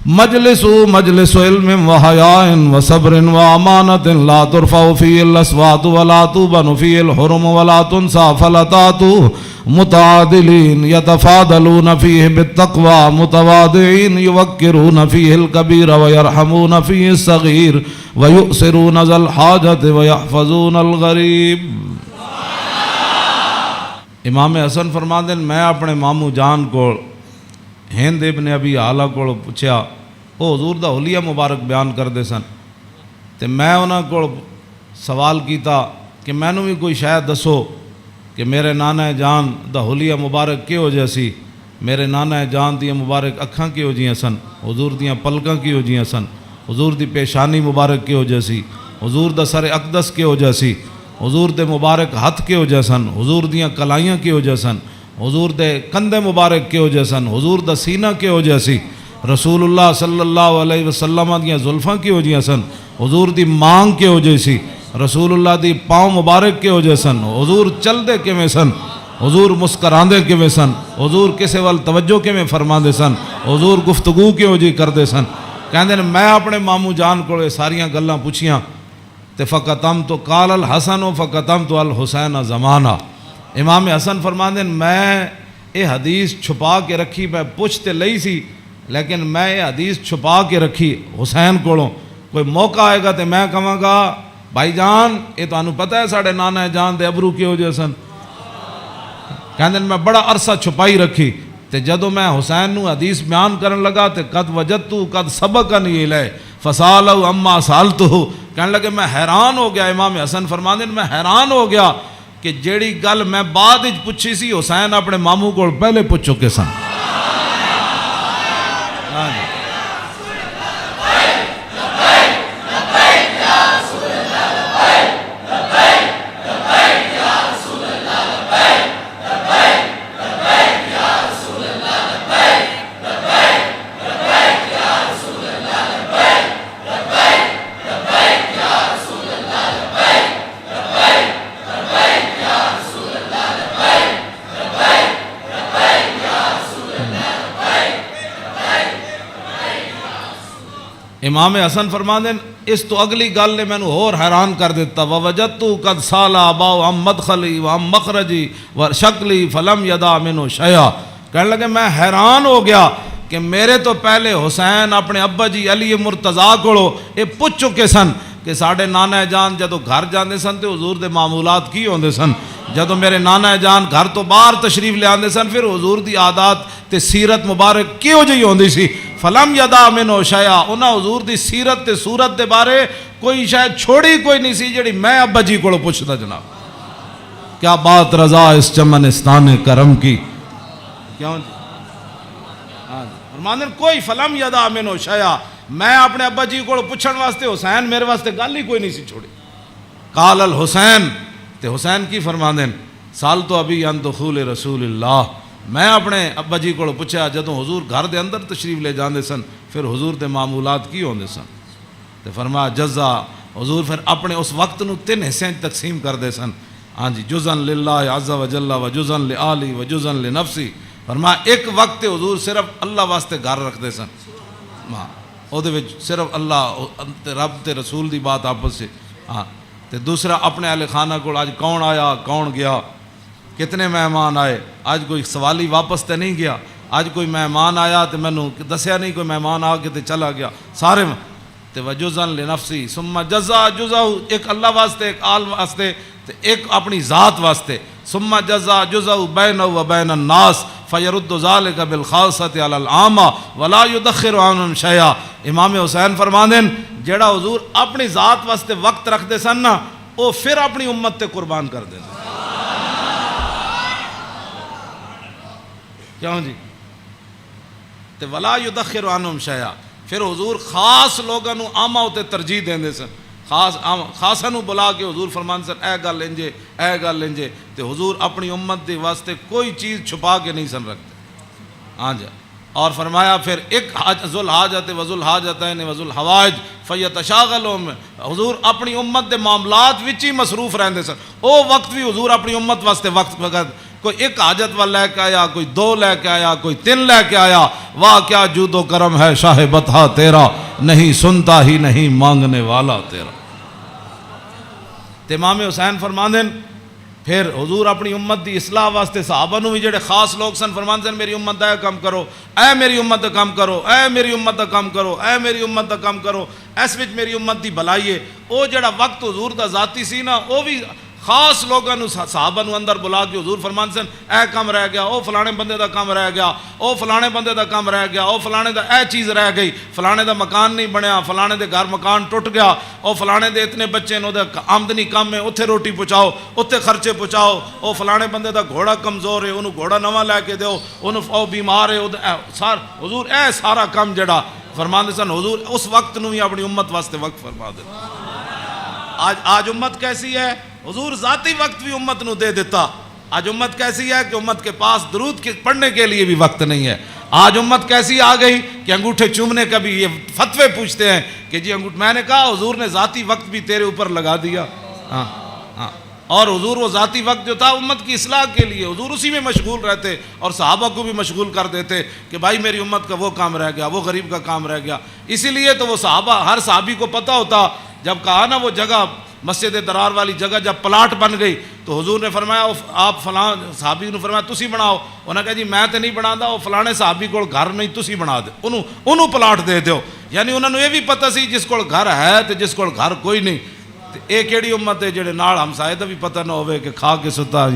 مجلس مجلس علم وحیاء وصبر وامانت لا ترفع فيه الاصوات ولا تبن فيه الحرم ولا تنسى فلتات متعادلين يتفاضلون فيه بالتقوى متواضعين يوقرون فيه الكبير ويرحمون فيه الصغير ويؤثرون ذا الحاجة ويحفظون الغریب۔ امام حسن فرماندے میں اپنے ماموں جان کو ہند ابن ابی آلہ کو پوچھا، وہ حضور دا حلیہ مبارک بیان کردے سن، تے میں انہاں کو سوال کیتا کہ مینوں بھی کوئی شاید دسو کہ میرے نانا جان دا حلیہ مبارک کہو جہا سی، میرے نانا جان دیاں مبارک اکھاں کہو جیاں سن، حضور دیاں پلکاں کہو جیاں سن، حضور دی پیشانی مبارک کہو جہا سی، حضور دا سر اقدس کہو جہا سی، حضور دے مبارک ہتھ کہو جہا سن، حضور دیاں کلائیاں کہو جہا سن، حضور دے کندھے مبارک کہو جہا سن، حضور دا سینہ کہو جہا سی، رسول اللہ صلی اللہ علیہ وسلم دیاں زلفاں کہو جہا سن، حضور دی مانگ کہو جہی سی، رسول اللہ دی پاؤں مبارک کہو جہے سن، حضور چل دے کیویں سن، حضور مسکراندے کیویں سن، حضور کسے وال توجہ کیویں فرماندے سن، حضور گفتگو کیوں جی کردے سن۔ کہندے نے میں اپنے ماموں جان کو ساریاں گلاں پوچھیاں تے فقطم تو قال الحسن و فقطم تو الحسین زمانہ۔ امام حسن فرماندے میں یہ حدیث چھپا کے رکھی، میں پوچھ تے لئی سی لیکن میں یہ حدیث چھپا کے رکھی حسین کولوں، کوئی موقع آئے گا تے میں کہاں گا بھائی جان یہ تو انہوں پتہ ہے ساڑھے نانا جان دے ابرو کیوں جے سن۔ کہندے میں بڑا عرصہ چھپائی رکھی تے جدو میں حسین نو حدیث بیان کرن لگا تے قد وجدتو قد سبقنی الیہ فسالو اما سالتو، کہنے لگے میں حیران ہو گیا۔ امام حسن فرماندے میں حیران ہو گیا کہ جیڑی گل میں بعد وچ پوچھی سی حسین اپنے ماموں کو پہلے پوچھ چکے سن۔ امام حسن فرماندے اس تو اگلی گل نے مینوں اور حیران کر دیتا، ووجدت قد سالا اباؤ عن مدخلی وعن مخرجی وشکلی فلم یدا منو شیئا۔ کہنے لگے میں حیران ہو گیا کہ میرے تو پہلے حسین اپنے ابا جی علی مرتضیٰ کو یہ پوچھ چکے سن کہ ساڑھے نانا جان جدو گھر جاندے سن تے حضور دے معمولات کی ہوندے سن، جدو میرے نانا جان گھر تو باہر تشریف لے آندے سن پھر حضور دی عادات تے سیرت مبارک کیوں جی ہوندی سی۔ فلم یدا منو شیئا، انہاں حضور دی سیرت تے صورت دے بارے کوئی شاید چھوڑی کوئی نہیں سی جڑی میں ابا جی کو پوچھتا جناب۔ کیا بات رضا اس چمنستان کرم کی، کیوں جی فرماندے کوئی فلم یدا منو شیئا، میں اپنے ابا جی کو پوچھن واسطے حسین میرے واسطے گل ہی کوئی نہیں سی چھوڑی۔ قال الحسین، تے حسین کی فرماندے سال تو ابھی عن دخول رسول اللہ، میں اپنے ابا جی کو پوچھا جدوں حضور گھر دے اندر تشریف لے جاندے سن پھر حضور دے معمولات کی ہوندے سن، تے فرمایا جزا، حضور پھر اپنے اس وقت نو 3 حصے تقسیم کر دے سن، ہاں جی، جزءا للہ عز و جل و جزءا لآلی و جزءا لنفسی۔ فرمایا ایک وقت حضور صرف اللہ واسطے گھر رکھ دے سن، ہاں او دے وچ صرف اللہ رب تے رسول دی بات آپس سے، ہاں تے دوسرا اپنے اہل خانہ کو آج کون آیا کون گیا، کتنے مہمان آئے، آج کوئی سوالی واپس تے نہیں گیا، آج کوئی مہمان آیا تے میں دسیا نہیں کوئی مہمان آ کے تے چلا گیا، سارے تے وجزا لنفسی ثم جزا جزا، ایک اللہ واسطے ایک آل واسطے تے ایک اپنی ذات واسطے، ثم جزا جزا بینہ و بین الناس فیرد ذالک بالخاصۃ علی العامہ ولا یدخر عنہم شیئا۔ امام حسین فرماندے جیڑا حضور اپنی ذات واسطے وقت رکھ دے سن نا وہ پھر اپنی امت تے قربان کر دے سن، کیوں جی، تے ولا یدخر عنہم شیئا، پھر حضور خاص لوگاں نو عامہ تے ترجیح دیندے سن، خاصاں نو بلا کے حضور فرمان سن اے گل انجے اے گل انجے، تے حضور اپنی امت دے واسطے کوئی چیز چھپا کے نہیں سن رکھتے، ہاں جی۔ اور فرمایا پھر ایک ذو الحاجت و ذو الحاجتین و ذو الحوائج فیتشاغلون، حضور اپنی امت دے معاملات وچ ہی مصروف رہندے سن، او وقت بھی حضور اپنی امت واسطے وقت کوئی ایک حاجت والا لے کے آیا، کوئی دو لے کے آیا، کوئی تین لے کے آیا، واہ کیا جود و کرم ہے شاہ بطحا تیرا، نہیں سنتا ہی نہیں مانگنے والا تیرا۔ تے امام حسین فرماندے پھر حضور اپنی امت دی اصلاح واسطے صحابہ نو بھی جڑے خاص لوگ سن فرماندے سن میری امت دا کام کرو، اے میری امت دا کام کرو، اے میری امت دا کام کرو، اے میری امت دا کام کرو، اس وچ میری امت دی بھلائی ہے۔ او جڑا وقت حضور دا ذاتی سی نا، او بھی خاص لوگوں نو صحابہ نو اندر بلا کے حضور فرمان سن اے کام رہ گیا، او فلانے بندے دا کام رہ گیا، او فلانے بندے دا کام رہ گیا، او فلانے دا اے چیز رہ گئی، فلانے دا مکان نہیں بنیا، فلانے دے گھر مکان ٹوٹ گیا، او فلانے دے اتنے بچے نو دے آمدنی کم ہے، اتھے روٹی پہنچاؤ، اتھے خرچے پہنچاؤ، او فلانے بندے دا گھوڑا کمزور ہے، انہوں گھوڑا نواں لے کے دیو، انہوں او بیمار ہے، حضور اے سارا کام جڑا فرمان سن حضور اس وقت نو ہی اپنی امت واسطے وقت فرما دے۔ آج امت کیسی ہے؟ حضور ذاتی وقت بھی امت نو دے دیتا۔ آج امت کیسی ہے کہ امت کے پاس درود پڑھنے کے لیے بھی وقت نہیں ہے۔ آج امت کیسی آ گئی کہ انگوٹھے چومنے کا بھی یہ فتوے پوچھتے ہیں کہ جی میں نے کہا حضور نے ذاتی وقت بھی تیرے اوپر لگا دیا۔ اور حضور وہ ذاتی وقت جو تھا امت کی اصلاح کے لیے، حضور اسی میں مشغول رہتے اور صحابہ کو بھی مشغول کر دیتے کہ بھائی میری امت کا وہ کام رہ گیا، وہ غریب کا کام رہ گیا۔ اسی لیے تو وہ صحابہ، ہر صحابی کو پتہ ہوتا، جب کہا نا وہ جگہ مسجد درار والی جگہ جب پلاٹ بن گئی تو حضور نے فرمایا آپ فلاں صحابی نے فرمایا تسی بناؤ، انہوں نے کہا جی میں تو نہیں بنا دا، وہ فلانے صحابی کو گھر نہیں تسی بنا دے، انہوں پلاٹ دے دیو۔ یعنی انہوں نے یہ بھی پتہ سی جس کو گھر ہے تو جس کو گھر کوئی نہیں، یہ کیڑی امت ہے جڑے نال ہمسائے دا بھی پتہ نہ ہوئے کہ کھا کے ستا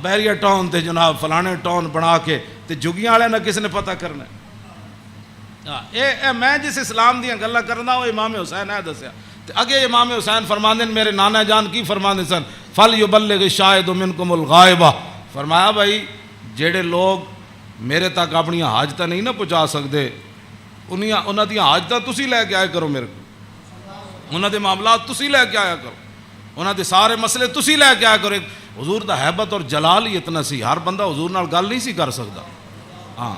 بیریا ٹاؤن تے جناب فلانے ٹاؤن بنا کے تے جگیاں والے نہ کس نے پتہ کرنا۔ میں جس اسلام دیا گلاں کرنا وہ امام حسین ہے دسیا۔ اگے امام حسین فرماندے میرے نانا جان کی فرماندے سن فَلْيُبَلِّغِ الشَّاهِدُ مِنْكُمُ الْغَائِبَ، فرمایا بھائی جڑے لوگ میرے تک اپنی حاجتاں نہیں نہ پہنچا سکتے انہاں دی حاجتاں تسی لے کے آئے کرو، میرے کو انہاں دے معاملات تسی لے کے آیا کرو، انہاں دے سارے مسئلے تسی لے کے آیا کرو۔ حضور دا حیبت اور جلال ہی اتنا سی، ہر بندہ حضور نال گل نہیں سی کر سکتا۔ ہاں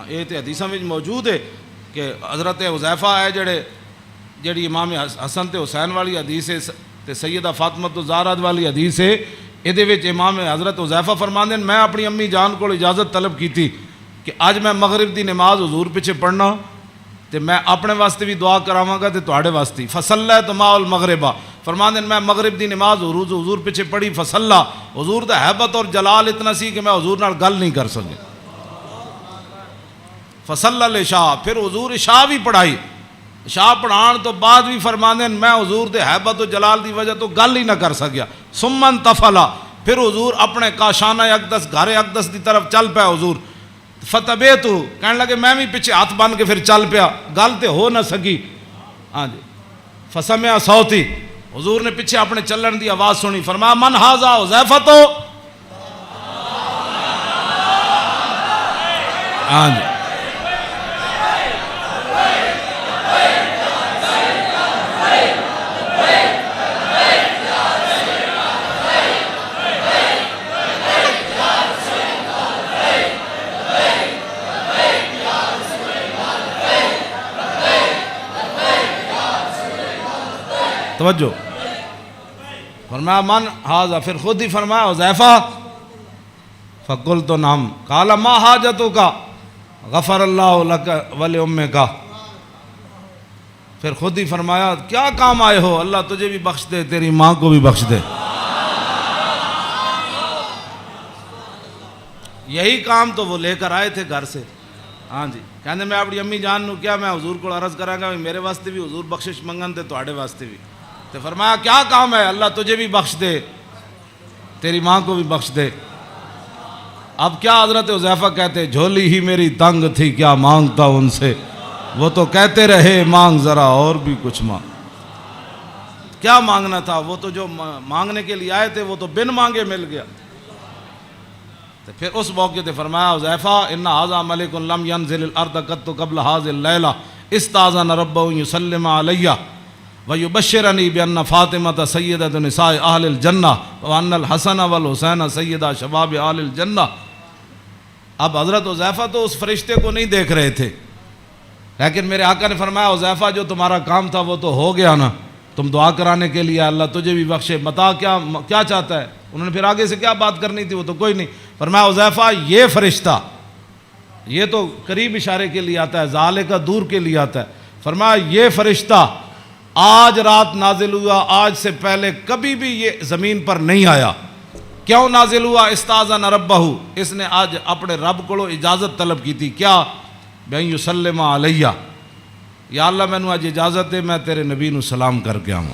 یہ تو حدیثاں میں موجود ہے کہ حضرت حذیفہ ہے جڑی امام حسن تے حسین والی حدیث ہے تے سیدہ فاطمہ الزہرا والی حدیث ہے، یہ وچ امام حضرت حذیفہ فرماندے میں اپنی امی جان کو اجازت طلب کی تھی کہ اج میں مغرب دی نماز حضور پیچھے پڑھنا تے میں اپنے واسطے بھی دعا کراواں گا تے تواڈے واسطے، فصلیت مع المغربہ، فرماندے میں مغرب دی نماز حضور پیچھے پڑھی، فصلا، حضور دا حیبت اور جلال اتنا سی کہ میں حضور نال گل نہیں کر سکے، فصلی العشاء، پھر حضور عشاء بھی پڑھائی، عشاء پڑھان تو بعد بھی فرماندے میں حضور دے حیبت و جلال دی وجہ تو گل ہی نہ کر سکیا، ثم انتفلا، پھر حضور اپنے کاشانہ اقدس گھر اقدس دی طرف چل پیا حضور، فتبیتو کہنے لگے میں بھی پیچھے ہاتھ بن کے پھر چل پیا، گل تے ہو نہ سکی، ہاں جی، فسمع صوتی، حضور نے پیچھے اپنے چلن دی آواز سنی، فرمایا من ھذا حذیفہ تو، ہاں جی، توجہ، فرمایا من ھذا، پھر خود ہی فرمایا حذیفہ، فقلت نعم، قال ما حاجتک، غفر اللہ لک ولأمک، پھر خود ہی فرمایا کیا کام آئے ہو، اللہ تجھے بھی بخش دے تیری ماں کو بھی بخش دے۔ یہی کام تو وہ لے کر آئے تھے گھر سے، ہاں جی، کہنے میں اپنی امی جان نو کیا میں حضور کو عرض کراں گا میرے واسطے بھی حضور بخشش منگن تے تواڈے واسطے بھی، تو فرمایا کیا کام ہے، اللہ تجھے بھی بخش دے تیری ماں کو بھی بخش دے۔ اب کیا حضرت حذیفہ کہتے جھولی ہی میری تنگ تھی کیا مانگتا ان سے، وہ تو کہتے رہے مانگ ذرا اور بھی کچھ مانگ، کیا مانگنا تھا، وہ تو جو مانگنے کے لیے آئے تھے وہ تو بن مانگے مل گیا۔ تو پھر اس موقع تے فرمایا حذیفہ ان ھذا ملک لم ينزل الارض قط قبل هذه الليلہ استاذن ربه يسلم علی ويبشرني بان فاطمة سیدۃ نساء اہل الجنہ وان الحسن والحسین سیدہ شباب اہل الجنہ۔ اب حضرت حذیفہ تو اس فرشتے کو نہیں دیکھ رہے تھے، لیکن میرے آقا نے فرمایا حذیفہ جو تمہارا کام تھا وہ تو ہو گیا نا، تم دعا کرانے کے لیے اللہ تجھے بھی بخشے، متا کیا چاہتا ہے؟ انہوں نے پھر آگے سے کیا بات کرنی تھی، وہ تو کوئی نہیں۔ فرمایا حذیفہ یہ فرشتہ، یہ تو قریب اشارے کے لیے آتا ہے، ظالے کا دور کے لیے آتا ہے۔ فرمایا یہ فرشتہ آج رات نازل ہوا، آج سے پہلے کبھی بھی یہ زمین پر نہیں آیا۔ کیوں نازل ہوا؟ استاذن ربہ، اس نے آج اپنے رب کو اجازت طلب کی تھی، کیا؟ بین یسلم علیہ، یا اللہ میں نے آج اجازت ہے میں تیرے نبی نو سلام کر کے آؤں۔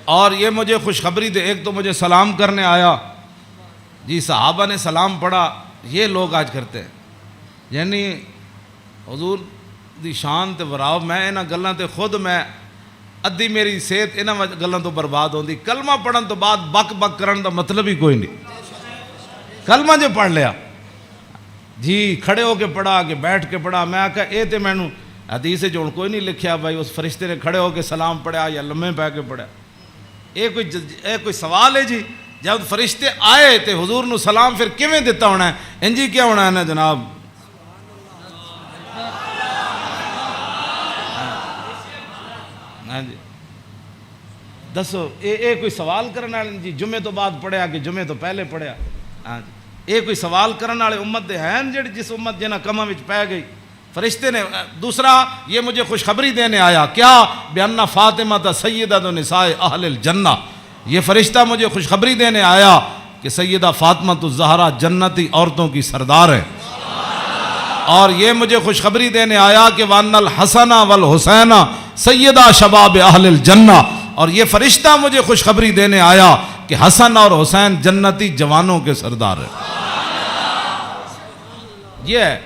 اور یہ مجھے خوشخبری دے، ایک تو مجھے سلام کرنے آیا، جی صحابہ نے سلام پڑھا، یہ لوگ آج کرتے ہیں، یعنی حضور دی شان تے وراو، میں انہاں گلاں تے خود میں ادھی میری صحت انہاں گلاں تو برباد ہوندی۔ کلمہ پڑھن تو بعد بک بک کرن دا مطلب ہی کوئی نہیں، کلمہ جو پڑھ لیا جی کھڑے ہو کے پڑھا کہ بیٹھ کے پڑھا، میں آکھا اے تے مینوں حدیث جو کوئی نہیں لکھیا بھائی اس فرشتے نے کھڑے ہو کے سلام پڑھا یا لمحے پہ کے پڑھا، یہ کوئی سوال ہے جی؟ جب فرشتے آئے تے حضور نو سلام پھر کیویں دیتا ہونا ہے؟ انجی کیا ہونا ہے نا جناب؟ ہاں جی دسو، اے کوئی سوال کرنے والے جی جمعے تو بعد پڑھیا کہ جمعے تو پہلے پڑھیا؟ ہاں جی اے کوئی سوال کرنے والے امت دے ہیں جڑی جس امت جنہاں کماں وچ پہ گئی؟ فرشتے نے دوسرا یہ مجھے خوشخبری دینے آیا، کیا؟ بِأَنَّ فاطمہ سیدۃ نساء اہل الجنہ، یہ فرشتہ مجھے خوشخبری دینے آیا کہ سیدہ فاطمہ الزہرا جنتی عورتوں کی سردار ہے، اور یہ مجھے خوشخبری دینے آیا کہ وَأَنَّ الْحَسَنَ وَالْحُسَيْنَ سیدہ شباب اہل الجنہ، اور یہ فرشتہ مجھے خوشخبری دینے آیا کہ حسن اور حسین جنتی جوانوں کے سردار ہے۔ یہ ہے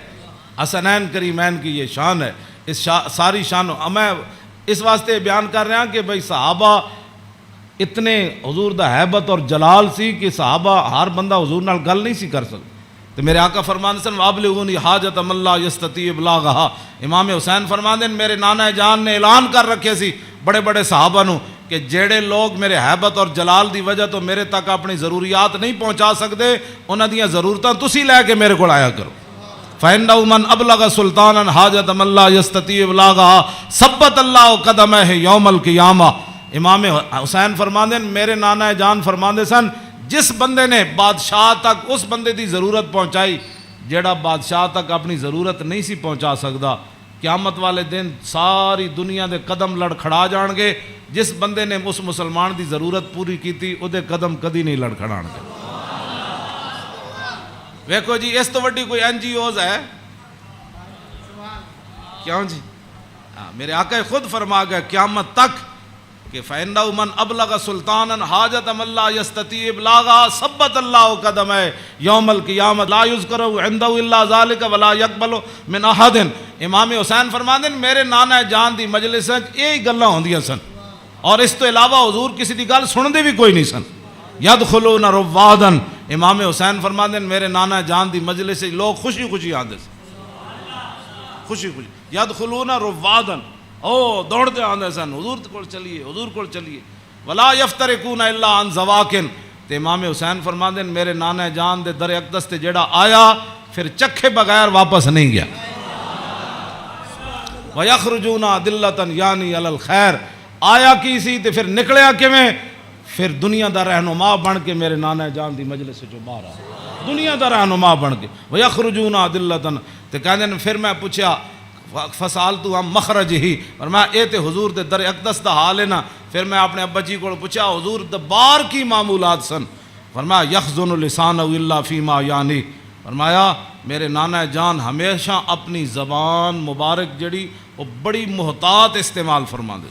حسنین کریمین کی یہ شان ہے، اس ساری شان میں اس واسطے بیان کر رہا ہوں کہ بھئی صحابہ اتنے حضور دا حیبت اور جلال سی کہ صحابہ ہر بندہ حضور نال گل نہیں سی کر سکتا۔ تو میرے آقا فرماندے سن وَأَبْلِغُونِی حَاجَةَ مَن لَا يَسْتَطِيعُ إِبْلَاغَهَا، امام حسین فرماندے میرے نانا جان نے اعلان کر رکھے سی بڑے بڑے صحابہ نو کہ جڑے لوگ میرے حیبت اور جلال دی وجہ تو میرے تک اپنی ضروریات نہیں پہنچا سکتے، انہاں دیاں ضرورتاں تسی لے کے میرے کو آیا کرو۔ فَإِنَّهُ مَنْ أَبْلَغَ سُلْطَانًا حَاجَةَ مَن لَا يَسْتَطِيعُ إِبْلَاغَهَا ثَبَّتَ اللَّهُ قَدَمَيْهِ يَوْمَ الْقِيَامَةِ۔ امام حسین فرماندے میرے نانا جان فرماندے سن جس بندے نے بادشاہ تک اس بندے دی ضرورت پہنچائی جیڑا بادشاہ تک اپنی ضرورت نہیں سی پہنچا سکتا، قیامت والے دن ساری دنیا دے قدم لڑکھڑا جان گے، جس بندے نے اس مسلمان دی ضرورت پوری کی تھی او دے قدم کدی نہیں لڑکھڑان گے۔ ویکھو جی اس تو وڈی کوئی این جی اوز ہے کیوں جی؟ میرے آقا خود فرما گئے قیامت تک کہ فَإِنَّهُ مَنْ أَبْلَغَ سُلْطَانًا حَاجَةَ مَن لَا يَسْتَطِيعُ إِبْلَاغَهَا ثَبَّتَ اللَّهُ قَدَمَيْهِ يَوْمَ الْقِيَامَةِ لَا يُذْكَرُ عِندَهُ إِلَّا ذَلِكَ وَلَا يَقْبَلُ مِنْ أَحَدٍ۔ امام حسین فرماندے میرے نانا جان دی مجلس وچ یہی گلاں ہوندیاں سن، اور اس تو علاوہ حضور کسی دی گل سندے بھی کوئی نہیں سن۔ یدخلون روادا، امام حسین فرماندے میرے نانا جان دی مجلس سے لوگ خوشی خوشی آندے سن، خوشی خوشی یدخلون روادا، او دوڑتے آندے سن حضور کول چلیے، حضور کول چلیے۔ ولا یفترقون الا عن زواکن، تے امام حسین فرماندے میرے نانا جان دے در اقدس تے جیڑا آیا پھر چکھے بغیر واپس نہیں گیا۔ وَيَخْرُجُونَ أَدِلَّةً یعنی علی الخیر، آیا کی سی تے پھر نکلیا کیویں؟ پھر دنیا دا رہنما بن کے میرے نانا جان دی مجلس چوں باہر آیا، دنیا دا رہنما بن کے۔ وَيَخْرُجُونَ أَدِلَّةً، تے کہندے پھر میں پوچھا فَسَأَلْتُ عَن مَخْرَجِهِ، اور میں اے تے حضور دے در اقدس دا حال ہے نا۔ پھر میں اپنے ابا جی کو پوچھا حضور دا بار کی معمولات سن؟ فرمایا یخزن لسانہ الا فیما یعنی، فرمایا میرے نانا جان ہمیشہ اپنی زبان مبارک جڑی وہ بڑی محتاط استعمال فرما دے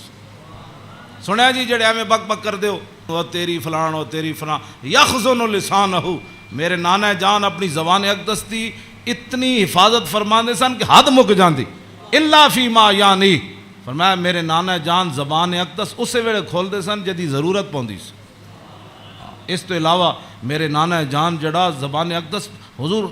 سنیا جی جڑے ہمیں بک بک کر دے وہ تیری فلان و تیری فلان، یخزن لسانہ، میرے نانا جان اپنی زبان اقدس دی اتنی حفاظت فرما دے سن کہ حد مک جاندی۔ الا فیما یعنی، فرمایا میرے نانا جان زبان اقدس اسے ویلے کھول دے سن جدی ضرورت پوندی سی. اس تو علاوہ میرے نانا جان جڑا زبان اقدس حضور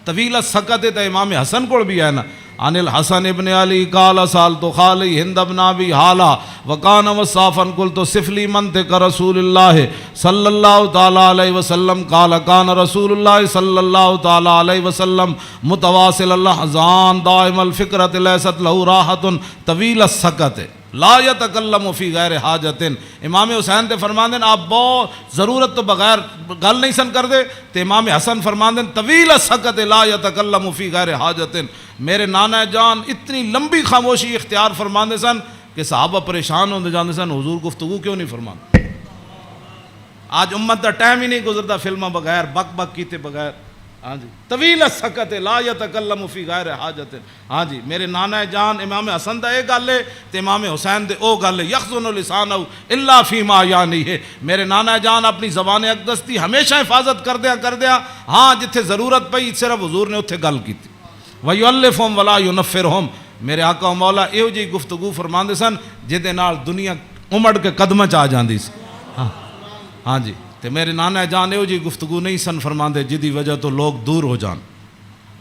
طویل سکت تے امام حسن کو بھی ہے نا، عن الحسن ابن علی قال سالت خالی ہند ابن ابی حالا وکان وصافا قلت صف لی منطق رسول اللہ صلی اللہ تعالی علیہ وسلم قال کان رسول اللہ صلی اللہ تعالی علیہ وسلم متواصل الاحزان دائم الفکرۃ لیست له راحت طویل السکت لا یتکلم فی غیر حاجت. امام حسین تے فرماندے آپ بہت ضرورت تو بغیر گل نہیں سن کر دے، تے امام حسن فرماندے طویل السکت لا یتکلم فی غیر حاجت. میرے نانا جان اتنی لمبی خاموشی اختیار فرماندے سن کہ صحابہ پریشان ہوندے جاندے سن حضور گفتگو کیوں نہیں فرماندے. آج امت دا ٹائم ہی نہیں گزرتا فلموں بغیر بک بک کیتے بغیر. ہاں جی طویل السکت لا یتکلم فی غیر حاجت. ہاں جی میرے نانا جان امام حسن دا ایک گل ہے تے امام حسین دے او گل ہے یخزن لسانہ الا فیما یعنی ہے. میرے نانا جان اپنی زبان اقدس دی ہمیشہ حفاظت کر دیا ہاں جتھے ضرورت پئی صرف حضور نے اتھے گل کیتی. وَيُؤَلِّفُهُمْ وَلَا يُنَفِّرُهُمْ. میرے آقا و مولا ایو جی گفتگو فرماندے سن جدے نال دنیا امڑ کے قدمہ چ آ جاندی سی. ہاں جی تے میرے نانا جان ایو جی گفتگو نہیں سن فرماندے جدی وجہ تو لوگ دور ہو جان.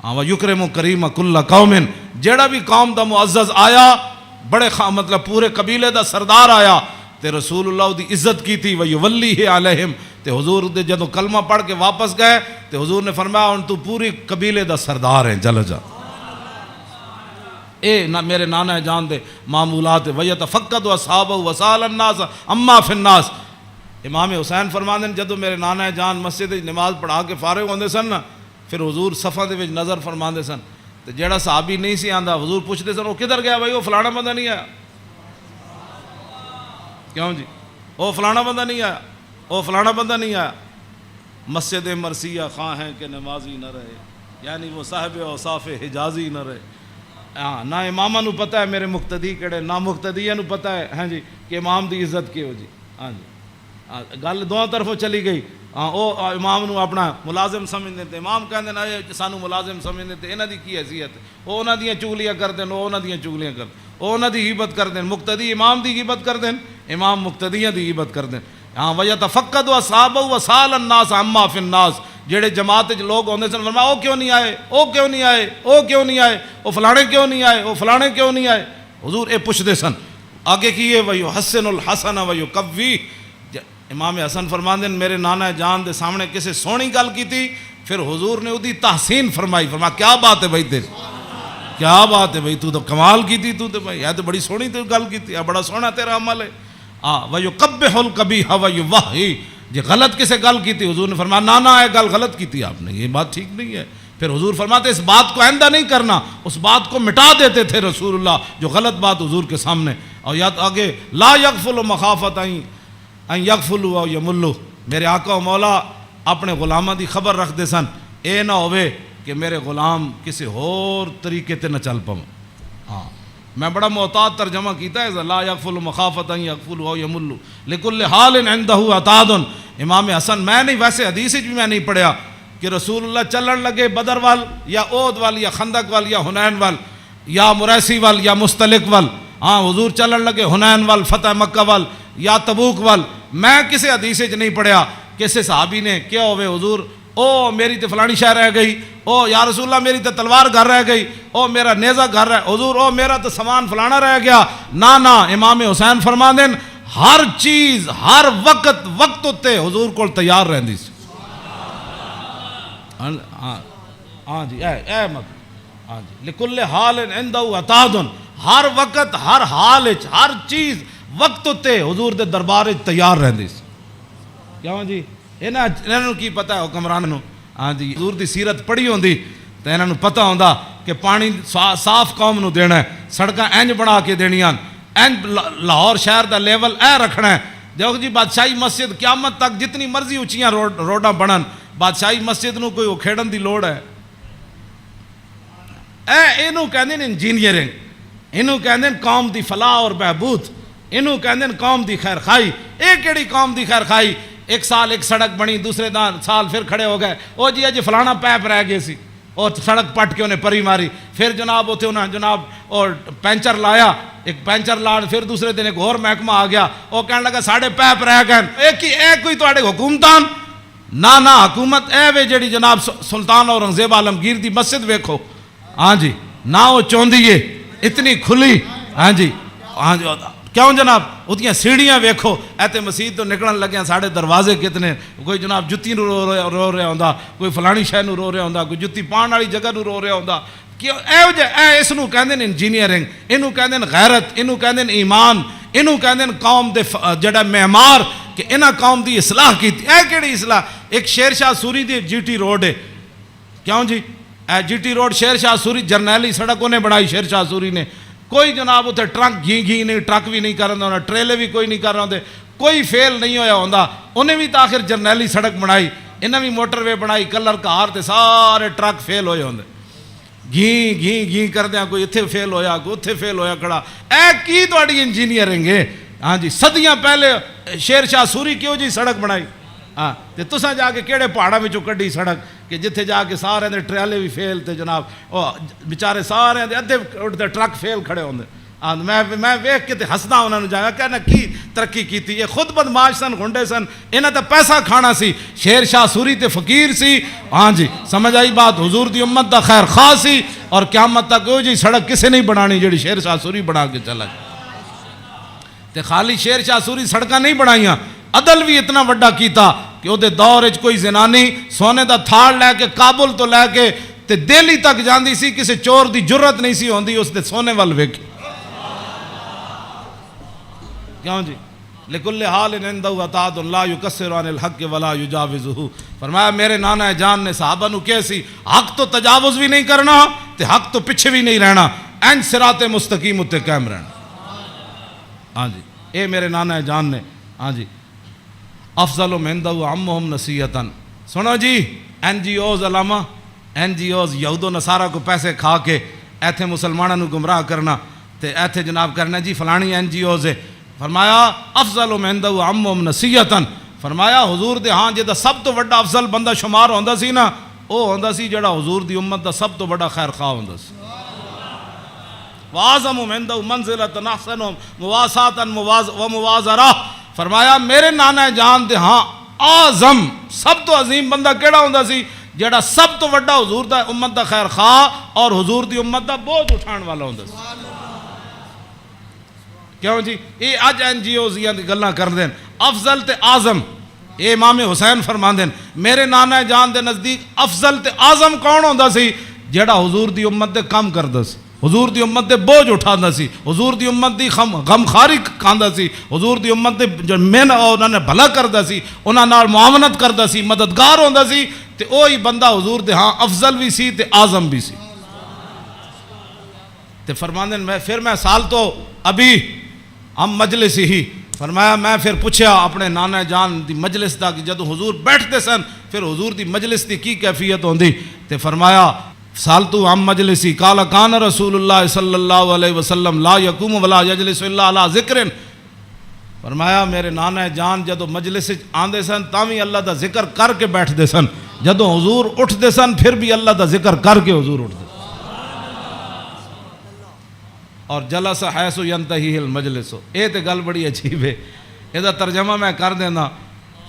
وَيُكْرِمُ كَرِيمَ كُلَّ قَوْمٍ. جیڑا بھی قوم دا معزز آیا بڑے مطلب پورے قبیلے دا سردار آیا تے رسول اللہ دی عزت کی تھی. وَيُوَلِّهِ عَلَيْهِمْ. تے حضور دے جدو کلمہ پڑھ کے واپس گئے تے حضور نے فرمایا ان تو پوری قبیلے دا سردار ہیں چل جا. اے میرے نانا جان دے معمولات. وَيَتَفَقَّدُ أَصْحَابَهُ وَسَأَلَ النَّاسَ عَمَّا فِي النَّاسِ. امام حسین فرماندے جدو میرے نانا جان مسجد نماز پڑھا کے فارغ ہوندے سن نا پھر حضور صفاں دے وچ نظر فرماندے سن تے جیڑا صحابی نہیں سی آندا حضور پوچھدے سن وہ کدھر گیا بھائی وہ فلانا بندہ نہیں آیا. کیوں جی وہ فلانا بندہ نہیں آیا وہ فلانا بندہ نہیں آیا. مسجد مرثیہ خواہ ہیں کہ نمازی نہ رہے یعنی وہ صاحب اوصاف حجازی نہ رہے. ہاں نہ امامہ نو پتہ ہے میرے مقتدی کہڑے نہ مقتدیہ نو پتہ ہے ہاں جی کہ امام دی عزت کیو جی. ہاں جی گل دونوں طرفوں چلی گئی. ہاں وہ امام نو اپنا ملازم سمجھتے تھے امام کہندے نا سانو ملازم سمجھتے تھے انہاں دی کی حیثیت وہ انہاں دیاں چگلیاں کردے وہ انہاں دیاں چگلیاں کردے وہ انہاں دی غیبت کردے مقتدی امام دی غیبت کردے امام مقتدیاں دی غیبت کردے. ہاں وَيَتَفَقَّدُ أَصْحَابَهُ وَسَأَلَ النَّاسَ عَمَّا فِي النَّاسِ. جڑے جماعت وچ لوگ ہوندے سن فرمایا او کیوں نہیں آئے او کیوں نہیں آئے او کیوں نہیں آئے او فلانے کیوں نہیں آئے او فلانے کیوں نہیں آئے. حضور اے پوچھدے سن آگے کیے وَيُحَسِّنُ الْحَسَنَ وَيُقَوِّي. امام حسن فرماندے میرے نانا جان دے سامنے کسی سونی گل کی تھی پھر حضور نے ادھی تحسین فرمائی. فرمایا کیا بات ہے بھائی تیری کیا بات ہے بھائی تو کمال کی تھی تو بھائی یہ تو بڑی سونی تو گل کی تھی بڑا سونا تیرا عمل ہے. وَيُقَبِّحُ الْقَبِيحَ وَيُوَحِّي. جی غلط کسے گل کی تھی حضور نے فرمایا نانا ہے گل غلط کی تھی آپ نے یہ بات ٹھیک نہیں ہے. پھر حضور فرماتے اس بات کو آئندہ نہیں کرنا اس بات کو مٹا دیتے تھے رسول اللہ جو غلط بات حضور کے سامنے. اور یاد آگے لا یغفل مخافت ان یغفلوا او یملوا. میرے آقا و مولا اپنے غلاماں دی خبر رکھ دے سن اے نہ ہوئے کہ میرے غلام کسی اور طریقے تے نہ چل پاؤں. ہاں میں بڑا محتاط ترجمہ کیتا ہے لا یغفل مخافت ان یغفلوا او یملوا لکل حال عنده عتاد. امام حسن میں نہیں ویسے حدیث بھی میں نہیں پڑھیا کہ رسول اللہ چلن لگے بدر وال یا احد وال یا خندق وال یا حنین وال یا مریسی وال یا مستلق وال. ہاں حضور چلن لگے حنین وال فتح مکہ وال یا تبوک وال. میں کسی حدیث وچ نہیں پڑھیا کسی صحابی نے کیا ہوئے حضور او میری تے فلانی شے رہ گئی او یا رسول اللہ میری تے تلوار گھر رہ گئی او میرا نیزہ گھر رہ حضور او میرا تے سامان فلانا رہ گیا. نا امام حسین فرماندے ہر چیز ہر وقت تے حضور کول تیار رہندی سی. ہاں جی اے مطلب ہاں جی لکل حال عنده عتاد. ہر وقت ہر حال وچ ہر چیز وقت تے حضور دے دربار وچ تیار رہندی سی. کیوں جی انہاں نوں کی پتہ ہے حکمران نوں. ہاں جی حضور دی سیرت پڑھی ہوندی تے انہاں نوں پتہ ہوندا کہ پانی صاف قوم نوں دینا ہے سڑکاں انج بنا کے دینیاں انج لاہور شہر دا لیول اے رکھنا ہے. دیکھو جی بادشاہی مسجد قیامت تک جتنی مرضی اونچیاں روڈاں بنن بادشاہی مسجد نوں کوئی کھیڑن دی لوڑ ہے اینوں کہندے نے انجینئرنگ اینوں کہندے قوم دی فلاح اور بہبود اینوں کہندے قوم دی خیر خائی. اے کیڑی قوم دی خیر خائی ایک سال ایک سڑک بنی دوسرے سال پھر کھڑے ہو گئے او جی اج فلانا پیپ رہ گئے سی اور سڑک پٹ کے انہیں پری ماری. پھر جناب اتنے انہیں جناب اور پینچر لایا, ایک پینچر لا, پھر دوسرے دن ایک اور محکمہ آ گیا, وہ کہنے لگا ساڑھے پیپ رہ گئے, ایک کوئی تواڈے حکومتان نہ حکومت اے وے جڑی جناب سلطان اورنگزیب عالمگیر دی مسجد ویکھو, ہاں جی, نہ وہ چوندی ہے اتنی کھلی, ہاں جی کیوں جناب اتنی سیڑھیاں ویکھو, ایتے مسجد تو نکلن لگے ساڑھے دروازے کتنے, کوئی جناب جتی نو رو رہا ہوندا, کوئی فلانی شے نو رو رہا ہوندا, کوئی جتی پان والی جگہ نو رو رہا ہوندا. کیوں اے اس نو کہندے نے انجینئرنگ, اینو کہندے نے غیرت, اینو کہندے نے ایمان, اینو کہندے نے قوم دے جڑا معمار کہ انہاں قوم دی اصلاح کیتی. اے کیڑی اصلاح؟ ایک شیر شاہ سوری دی جی ٹی روڈ ہے, کیوں جی اے جی ٹی روڈ شیر شاہ سوری جرنیلی سڑک انہیں بنائی شیر شاہ سوری نے. کوئی جناب اتنے ٹرک گھی نہیں, ٹرک بھی نہیں کر رہا ہونا, ٹریلے بھی کوئی نہیں کر رہے ہوندے, کوئی فیل نہیں ہویا ہوندا. انہیں بھی تاخر جرنیلی سڑک بنائی, انہیں بھی موٹر وے بنائی, کلر کار تے سارے ٹرک فیل ہوئے ہوندے, گھی کر دیا, کوئی اتھے فیل ہویا, کوئی اتھے فیل ہویا کھڑا. اے کی تواڈی انجینئرنگ ہے؟ ہاں جی, صدیاں پہلے شیر شاہ سوری کیوں جی سڑک بنائی؟ ہاں تے تساں جا کے کیڑے پہاڑاں وچوں کڈی سڑک کہ جتھے جا کے سارے دے ٹریلے بھی فیل تے جناب او بیچارے سارے دے ادھے اٹھتے ٹرک فیل کھڑے ہوندے. میں ویکھ کے تے ہسدا انہاں نوں جایا کہنا کی ترقی کیتی. یہ خود بدماش سن, گھنڈے سن, انہاں تے پیسہ کھانا سی. شیر شاہ سوری تے فقیر سی, ہاں جی سمجھ آئی بات, حضور دی امت دا خیر خواہ سی, اور قیامت تک او جی سڑک کسے نہیں بنانی جڑی شیر شاہ سوری بنا کے چلا گیا. تے خالی شیر شاہ سوری سڑکاں نہیں بنائیاں, عدل بھی اتنا وڈا کیتا کہ وہ دور وچ کوئی زنانی سونے دا تھاڑ لے کے کابل تو لے کے تے دہلی تک جاندی سی, کسی چور دی جرت نہیں سی ہوندی اس دے سونے وال ویکھ. کیوں جی لکل حال عندہ عطاء لا یکسر عن الحق ولا یجاوزہ. فرمایا میرے نانا جان نے صحابہ نو کہے سی حق تو تجاوز بھی نہیں کرنا تے حق تو پیچھے بھی نہیں رہنا, این صراط مستقیم اتے قائم رہنا. ہاں جی اے میرے نانا جان نے, ہاں جی افضل عندہ عمہم نصیحتاً. سنو جی این جی اوز علامہ, این جی اوز یہود و نصارہ کو پیسے کھا کے ایتھے مسلمانوں نو گمراہ کرنا تے ایتھے جناب کرنا جی فلانی این جی اوز ہے. فرمایا افضل عندہ عمہم نصیحتاً. فرمایا حضور دے ہاں جے دا سب تو بڑا افضل بندہ شمار ہوندا سی نا, او ہوندا سی جڑا حضور دی امت دا سب تو بڑا خیر خواہ ہوندا سی. وَعَظَمُ عِنْدَهُ مَنْزِلَةً أَحْسَنُهُمْ مُوَاسَاةً وَمُوَازَرَةً. فرمایا میرے نانا جان دے ہاں اعظم سب تو عظیم بندہ کیڑا ہوندا سی جڑا سب تو بڑا حضور دا امت دا خیر خواہ اور حضور دی امت دا بوجھ اٹھان والا ہوندا سی. کیوں جی یہ اج این جی اوز دی گلاں کر دین افضل تے اعظم. اے امام حسین فرماندے میرے نانا جان دے نزدیک افضل تے اعظم کون ہوندا سی جڑا حضور دی امت دے کام کردا سی, حضور دی امت دے بوجھ اٹھاندا سی, حضور دی امت دی غمخاری کھاندا سی, حضور دی امت دے جو مین انہاں نے بھلا کردا سی, انہاں نال معاونت کردا سی, مددگار ہوندا سی. تے اوہی بندہ حضور دے ہاں افضل بھی سی تے اعظم بھی سی. تے فرماندے میں سال تو ابھی ہم مجلس ہی. فرمایا میں پھر پوچھا اپنے نانا جان دی مجلس دا کہ جدو حضور بیٹھتے سن پھر حضور دی مجلس دی کی کیفیت ہوندی. تے فرمایا سالتو عن مجلسی قال کان رسول اللہ صلی اللہ علیہ وسلم لا یقوم ولا یجلس الا علی ذکر. فرمایا میرے نانا جان جدو مجلس آندے سن تاوی اللہ دا ذکر کر کے بیٹھتے سن, جدو حضور اٹھتے سن پھر بھی اللہ دا ذکر کر کے حضور اٹھتے. اور جلس حیث ینتہی المجلس. اے تے گل بڑی عجیب ہے, اے دا ترجمہ میں کر دینا.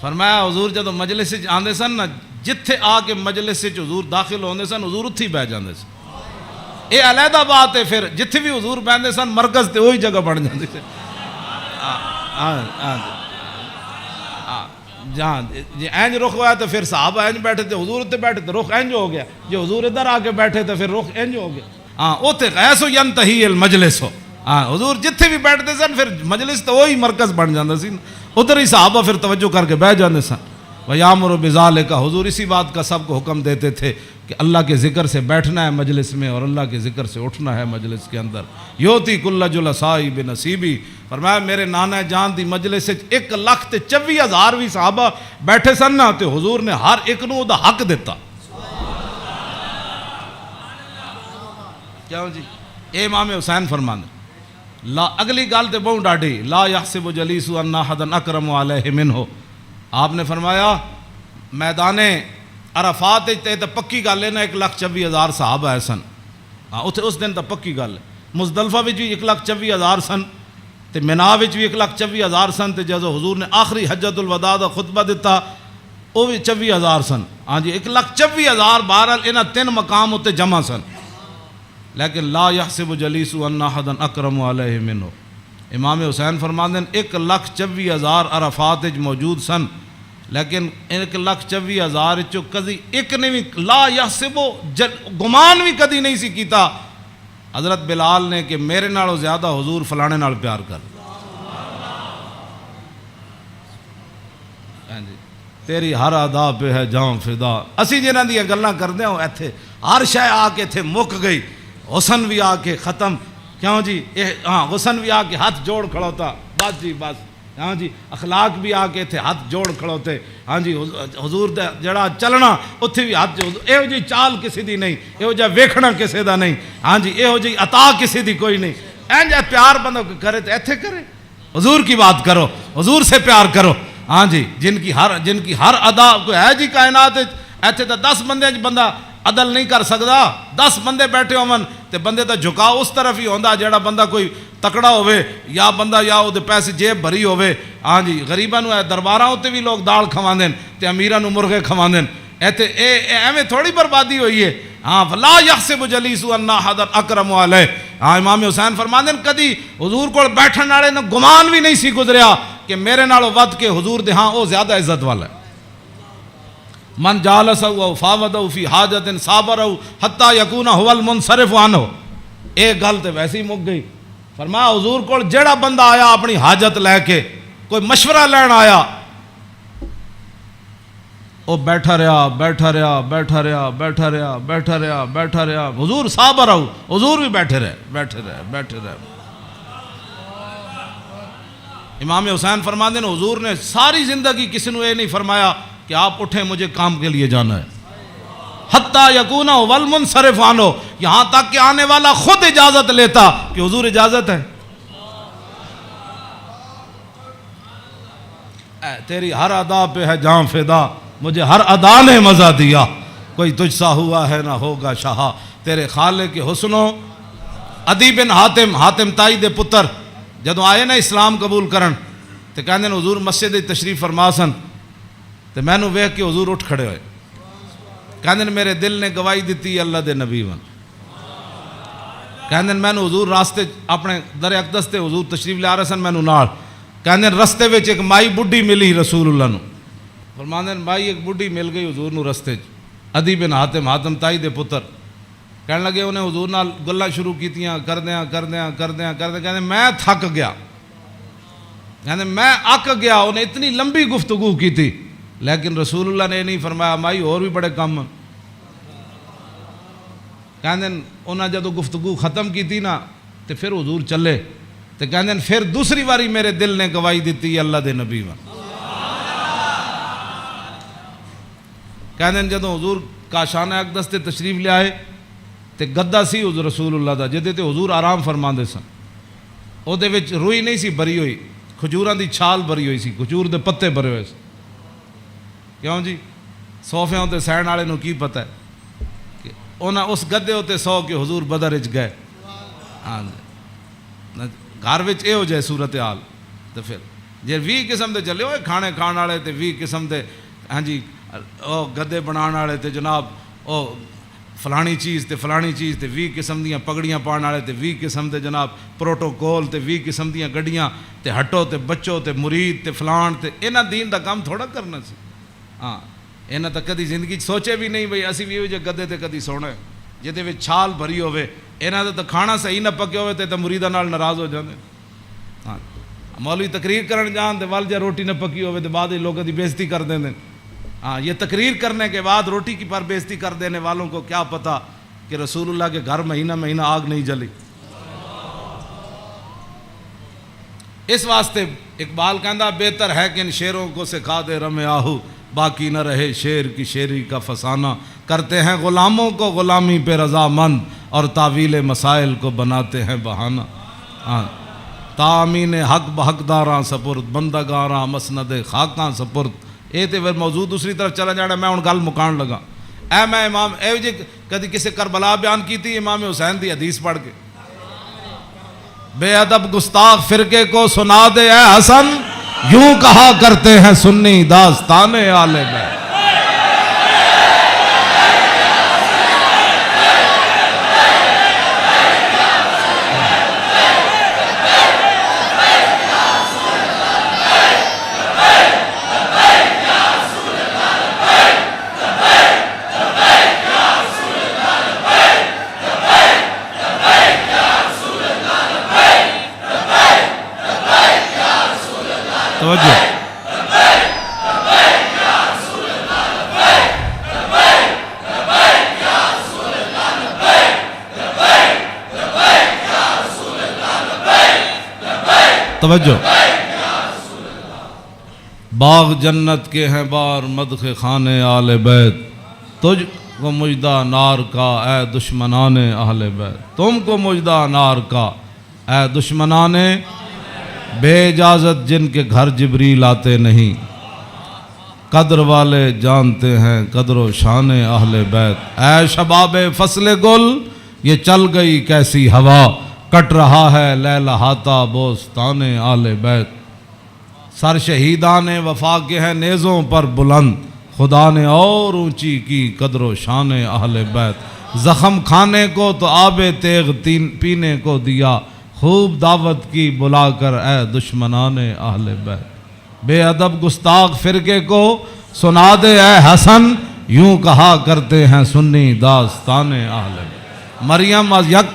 فرمایا حضور جدو مجلس آندے سن نا جتھے آ کے مجلس حضور داخل ہوندے سن حضور اتھی بہ جاندے سن. اے علیحدہ بات ہے, پھر جتھے بھی حضور بیندے سن مرکز تے وہی جگہ بن جاندی سی. جہاں جی اینج رخ ہوا تو پھر صحابہ اینج بیٹھے تھے, حضور اتنے بیٹھے تو رخ اینج ہو گیا, جو حضور ادھر آ کے بیٹھے تھے پھر رخ اینج ہو گیا. ہاں اوتے غیث ینتہی المجلس ہو. ہاں حضور جتھے بھی بیٹھتے سن پھر مجلس تو وہی مرکز بن جاتا سی, ادھر ہی صحابہ پھر توجہ کر کے بیٹھ جاتے سن. وَيَأْمُرُ بِذَلِكَ. حضور اسی بات کا سب کو حکم دیتے تھے کہ اللہ کے ذکر سے بیٹھنا ہے مجلس میں اور اللہ کے ذکر سے اٹھنا ہے مجلس کے اندر. یوتی کل جلساء بنصیبی. فرمایا میرے نانا جان دی مجلس 1,24,000 بھی صحابہ بیٹھے سن نا تے حضور نے ہر ایک نو دا حق دیتا. کیوں جی اے امام حسین فرماندے لا اگلی گل تے بہت ڈاڈی لا یحسب جلیس ان احد اکرم علیہ منہ. آپ نے فرمایا میدان عرفات تے تو پکی گل ہے نا 1,24,000 صحابہ ہے سن. ہاں اتنے اس دن تو پکی گل ہے. مزدلفہ بھی 1,24,000 سن تے مینا بھی 1,24,000 سن تے جدو حضور نے آخری حجت الوداع دا خطبہ دیتا وہ بھی 24,000 سن. ہاں جی 1,24,000 بہرحال انہاں 3 مقام اتنے جمع سن. لیکن لا یحسب جلیس ان احدا اکرم علیہ منہ. امام حسین فرماندے ہیں 1,24,000 عرفات موجود سن لیکن 1,24,000 چو کدی ایک نے بھی لا یحسب گمان بھی کدی نہیں سی کیتا حضرت بلال نے کہ میرے نالوں زیادہ حضور فلانے نال پیار کر. تیری ہر ادا پہ ہے جاں فدا. اسی جنہاں دی گلاں کردے ہوں ایتھے ہر شے آ کے ایتھے مک گئی. حسن بھی آ کے ختم. کیوں جی ہاں حسن بھی آ کے ہاتھ جوڑ کھڑوتا بس جی بس. ہاں جی اخلاق بھی آ کے تھے ہاتھ جوڑ کھڑوتے. ہاں جی حضور دا جڑا چلنا اتھے بھی ہاتھ جوڑ. یہو جی چال کسی دی نہیں, یہو جا ویکھنا کسی دا نہیں. ہاں جی یہو جی عطا کسی دی کوئی نہیں. این جا پیار بندہ کرے تو ایتھے کرے. حضور کی بات کرو, حضور سے پیار کرو. ہاں جی جن کی ہر ادا کوئی ہے جی کائنات ایتھے تو 10 بندے بندہ عدل نہیں کر سکتا. 10 بندے بیٹھے ہون تے بندے دا جھکاؤ اس طرف ہی ہوندا جڑا بندہ کوئی تکڑا ہوئے یا بندہ یا وہ پیسے جیب بھری ہوئے. ہاں جی غریباں نو درباراں ہوتے بھی لوگ دال کھواندے تے امیراں نو مرغے کھواندے. ایتھے ایویں تھوڑی بربادی ہوئی ہے. ہاں فلا یحسب جلیس ان احد اکرم علیہ. ہاں امام حسین فرماندے کدی حضور کول بیٹھن والے نو گمان بھی نہیں سی گزریا کہ میرے نالوں ود کے حضور دے ہاں او زیادہ عزت والا ہے. من جالسہ و فاوضہ فی حاجت صابرہ حتی یکون هو المنصرف عنہ. ایک گل تے ویسے ہی مک گئی. فرمایا حضور کول جڑا بندہ آیا اپنی حاجت لے کے کوئی مشورہ لین آیا وہ بیٹھا رہا بیٹھا رہا بیٹھا رہا بیٹھا رہا بیٹھا رہا بیٹھا رہا. حضور صابر رہو, حضور بھی بیٹھے رہے بیٹھے رہے بیٹھے رہے. امام حسین فرماندے ہیں حضور نے ساری زندگی کسی نے یہ نہیں فرمایا کہ آپ اٹھیں مجھے کام کے لیے جانا ہے. حتیٰ یکون والمنصرف عنہ, یہاں تک کہ آنے والا خود اجازت لیتا کہ حضور اجازت ہے. تیری ہر ادا پہ ہے جاں فدا, مجھے ہر ادا نے مزہ دیا. کوئی تجھ سا ہوا ہے نہ ہوگا شاہ. تیرے خالق کے حسنوں. عدی بن حاتم تائی دے پتر جدو آئے نا اسلام قبول کرن تے کہندے نے حضور مسجد تشریف فرما سن تے میں نو ویکھ کے حضور اٹھ کھڑے ہوئے. کہندے نے میرے دل نے گواہی دیتی اللہ دے نبی ون. کہندے میں نو حضور راستے اپنے در اقدس تے حضور تشریف لے آ رہے سن میں نو نال. کہندے رستے وچ ایک مائی بڈھی ملی رسول اللہ نو. فرماندے مائی ایک بڈھی مل گئی حضور نو رستے. عدی بن حاتم تائی دے پتر کہنے لگے انہیں حضور نال گلاں شروع کیتیاں کردیاں کہندے میں تھک گیا. کہندے میں اک گیا. انہیں اتنی لمبی گفتگو کی تھی لیکن رسول اللہ نے نہیں فرمایا مائی اور بھی بڑے کم. کہندے انہاں جدو گفتگو ختم کی تھی نا تو پھر حضور چلے تو کہندے پھر دوسری باری میرے دل نے گواہی دیتی اللہ دے نبی ون. کہندے جدو حضور کاشانہ اقدس تے تشریف لے آئے تے گدا سی حضور رسول اللہ دا جدے تے حضور آرام فرماندے سن. او دے وچ روئی نہیں سی بری ہوئی, کھجوراں دی چھال بری ہوئی سی, کھجور دے پتے بھرے ہوئے سی. کیوں جی صوفیاں تے سہن والے نو کی پتہ ہے کہ انہاں اس گدے ہوتے سو کے حضور بدر وچ گئے. ہاں گھر وچ اے ہو جائے صورت حال تو پھر جے 20 قسم دے چلے ہوئے کھانے کھان والے تے 20 قسم دے ہاں جی او گدے بنان والے تے جناب او فلانی چیز تے فلانی چیز تے 20 قسم دیاں پگڑیاں پان والے تے 20 قسم دے جناب پروٹوکول تے 20 قسم دیاں گڈیاں تے ہٹو تے بچو تے مرید تے فلان تے انہاں دین دا کام تھوڑا کرنا سی. ہاں انہاں تا کدی زندگی سوچے بھی نہیں بھئی اسی بھی جے گدے تے کدی سونا ہے جہدے وچ چھال بھری ہوے. انہاں دا تے کھانا صحیح نہ پکے ہوے تے مریداں نال ناراض ہو جاندے. ہاں مولوی تقریر کرن جان تے ول جے روٹی نہ پکی ہوے تے بعد لوگوں دی بےزتی کر دیندے. ہاں یہ تقریر کرنے کے بعد روٹی کی پر بےزتی کر دینے والوں کو کیا پتہ کہ رسول اللہ کے گھر مہینہ آگ نہیں جلی. اس واسطے اقبال کہندہ بہتر ہے کہ ان شیروں کو سکھا دے رم آہو باقی نہ رہے شیر کی شیری کا فسانہ. کرتے ہیں غلاموں کو غلامی پہ رضامند اور تعویل مسائل کو بناتے ہیں بہانہ. ہاں تامین حق بحقداراں سپرد بندگاراں مسند خاکاں سپرد یہ تو پھر موضوع دوسری طرف چلا جانا. میں ہوں گل مکان لگا. اے میں امام اے جی کدی کسی کربلا بیان کی تھی امام حسین دی حدیث پڑھ کے, بے ادب گستاخ فرقے کو سنا دے اے حسن, یوں کہا کرتے ہیں سنی داستان آل بیت. توجہ, باغ جنت کے ہیں بار مدخ خانے آل بیت, تجھ کو مجدہ نار کا اے دشمنان اہل بیت. تم کو مجدہ نار کا اے دشمنان, بے اجازت جن کے گھر جبریل آتے نہیں, قدر والے جانتے ہیں قدر و شان اہل بیت. اے شباب فصل گل یہ چل گئی کیسی ہوا, کٹ رہا ہے لہلہاتا بوستان آل بیت. سر شہیدان وفا کے ہیں نیزوں پر بلند, خدا نے اور اونچی کی قدر و شان اہل بیت. زخم کھانے کو تو آب تیغ پینے کو دیا, خوب دعوت کی بلا کر اے دشمنان اہل بیت. بے ادب گستاخ فرقے کو سنا دے اے حسن, یوں کہا کرتے ہیں سنی داستان اہل بیت. مریم از یک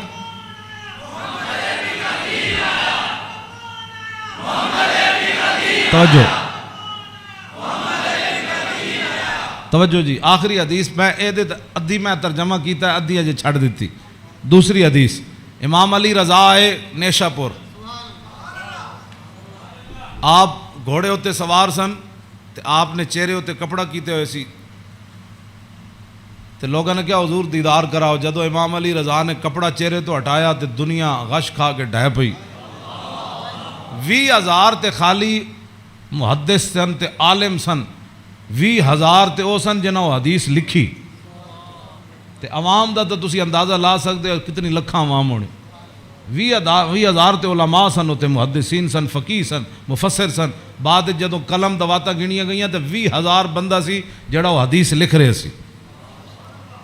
توجہ جی, آخری حدیث میں ادھی میں ترجمہ کیتا ہے, ادھی اجے چھڑ دیتی. دوسری حدیث امام علی رضا ہے نیشا پور, آپ گھوڑے ہوتے سوار سن تے آپ نے چہرے ہوتے کپڑا کیتے ہوئے سی تے لوگوں نے کیا حضور دیدار کراؤ. جدو امام علی رضا نے کپڑا چہرے تو ہٹایا تے دنیا غش کھا کے ڈھہ پئی. 20,000 تے خالی محدث سن تے عالم سن, 20,000 تے او سن جنہوں حدیث لکھی تے عوام دا تو تسی اندازہ لا سکتے ہو کتنی لکھاں عوام ہونے. 20,000 تے علماء سن, ہوتے محدثین سن, فقیہ سن, مفسر سن. بعد جدوں قلم دواتا گنیاں گئیاں تے 20,000 بندہ سی جڑا وہ حدیث لکھ رہے سی.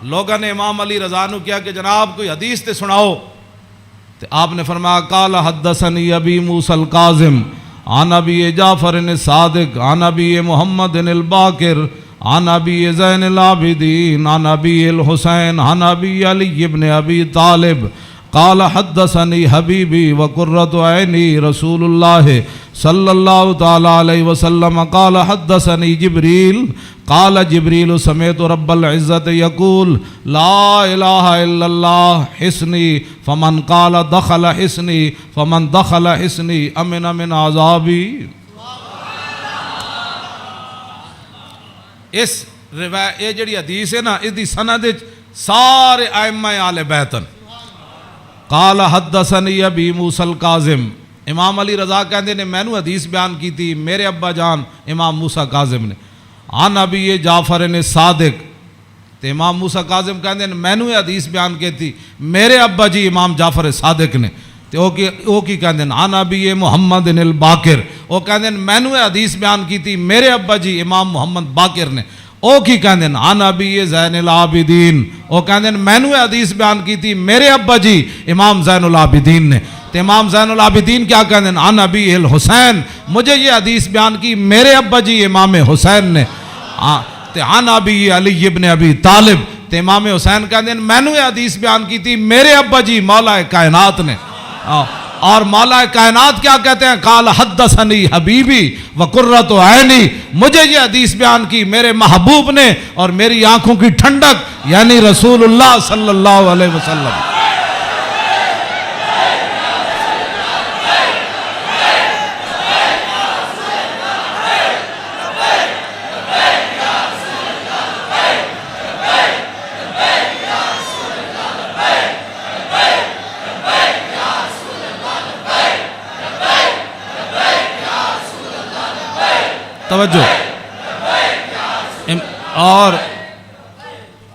لوگوں نے امام علی رضا نو کیا کہ جناب کوئی حدیث تے سناؤ, تے آپ نے فرمایا قال حدثنی ابی موسیٰ القاظم عن ابی جعفر الصادق عن ابی محمد الباقر عن ابی زین العابدین عن ابی الحسین عن ابی علی ابن ابی طالب قال حدثنی حبیبی وقرۃ عینی رسول اللہ صلی اللہ تعالی علیہ وسلم قال حدثنی جبریل قال جبریل سمعت رب العزت یقول لا الہ الا اللہ حسنی فمن قال دخل حسنی فمن دخل حسنی امن من عذابی. اس روایت یہ جڑی حدیث ہے نا, اس دی سند سارے ائمہ آل بیتن. قال حدثنی ابی موسیٰ القاظم, امام علی رضا کہندے نے میں نو حدیث بیان کی تھی میرے ابا جان امام موسیٰ کاظم نے. عن ابی جعفر صادق, تے امام موسیٰ کاظم کہندے نے میں نو حدیث بیان کی تھی میرے ابا جی امام جعفر صادق نے. تے او کی کہندے نے عن ابی محمد الباقر, او کہندے نے میں نو حدیث بیان کی تھی میرے ابا جی امام محمد باقر نے. او کی کہندے نے عن ابی زین العابدین, او کہندے نے میں نو حدیث بیان کی تھی میرے ابا جی امام زین العابدین نے. تے امام زین العابدین کیا کہندے ہیں عن ابی الحسین, مجھے یہ حدیث بیان کی میرے ابا جی امام حسین نے. تے عن ابی علی ابن ابی طالب, تے امام حسین کہندے ہیں میں نے یہ حدیث بیان کی تھی میرے ابا جی مولا کائنات نے. اور مولا کائنات کیا کہتے ہیں قال حدثنی حبیبی وقرۃ عینی, مجھے یہ حدیث بیان کی میرے محبوب نے اور میری آنکھوں کی ٹھنڈک یعنی رسول اللہ صلی اللہ علیہ وسلم. توجہ, اور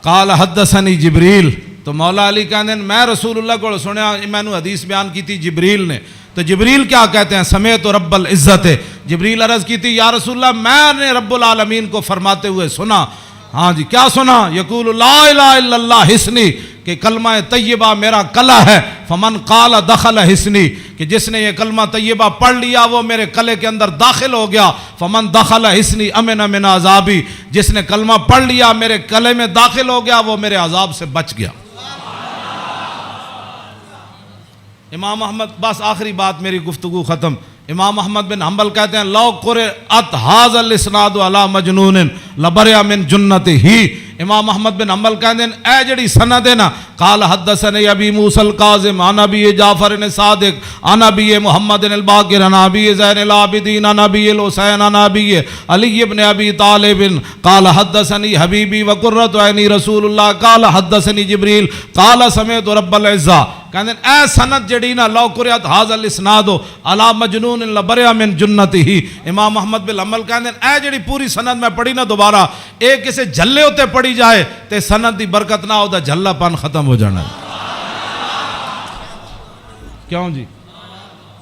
قال حدثنی جبریل، تو مولا علی کہتے ہیں میں رسول اللہ کو سنیا، میں نے حدیث بیان کی تھی جبریل نے، تو جبریل کیا کہتے ہیں؟ سمیت رب العزت، جبریل عرض کی تھی یا رسول اللہ میں نے رب العالمین کو فرماتے ہوئے سنا، ہاں جی کیا سنا؟ یقول لا الہ الا اللہ حسنی، کہ کلمہ طیبہ میرا کلا ہے، فمن قال دخل حسنی، کہ جس نے یہ کلمہ طیبہ پڑھ لیا وہ میرے کلے کے اندر داخل ہو گیا، فمن دخل حسنی امن من عذابی، جس نے کلمہ پڑھ لیا میرے کلے میں داخل ہو گیا وہ میرے عذاب سے بچ گیا۔ امام احمد، بس آخری بات میری گفتگو ختم، امام احمد بن حنبل کہتے ہیں لو قرأت ھذا الاسناد علی مجنون لبرئ من جنتہ، امام احمد بن حنبل کہتے ہیں اے جڑی سند ہے نا، قال حدثنی ابی موسیٰ الکاظم عن ابی جعفر صادق عن ابی محمد الباقر عن ابی زین العابدین عن ابی الحسین عن ابی علی بن ابی طالب قال حدثنی حبیبی وقرۃ عینی رسول اللہ قال حدثنی جبریل قال سمعت رب العزہ، کہتے ہیں اے سند جڑی نا لو قرأت ھذا الاسناد علی مجنون لبرئ من جنتہ، امام احمد بن حنبل کہتے ہیں اے جڑی پوری سند میں پڑھی نا دوبارہ ایک کسے جھلے ہوتے پڑھی جائے تے سند دی برکت نہ ہو دا جھلا پن ختم ہو جانا ہے۔ کیوں جی؟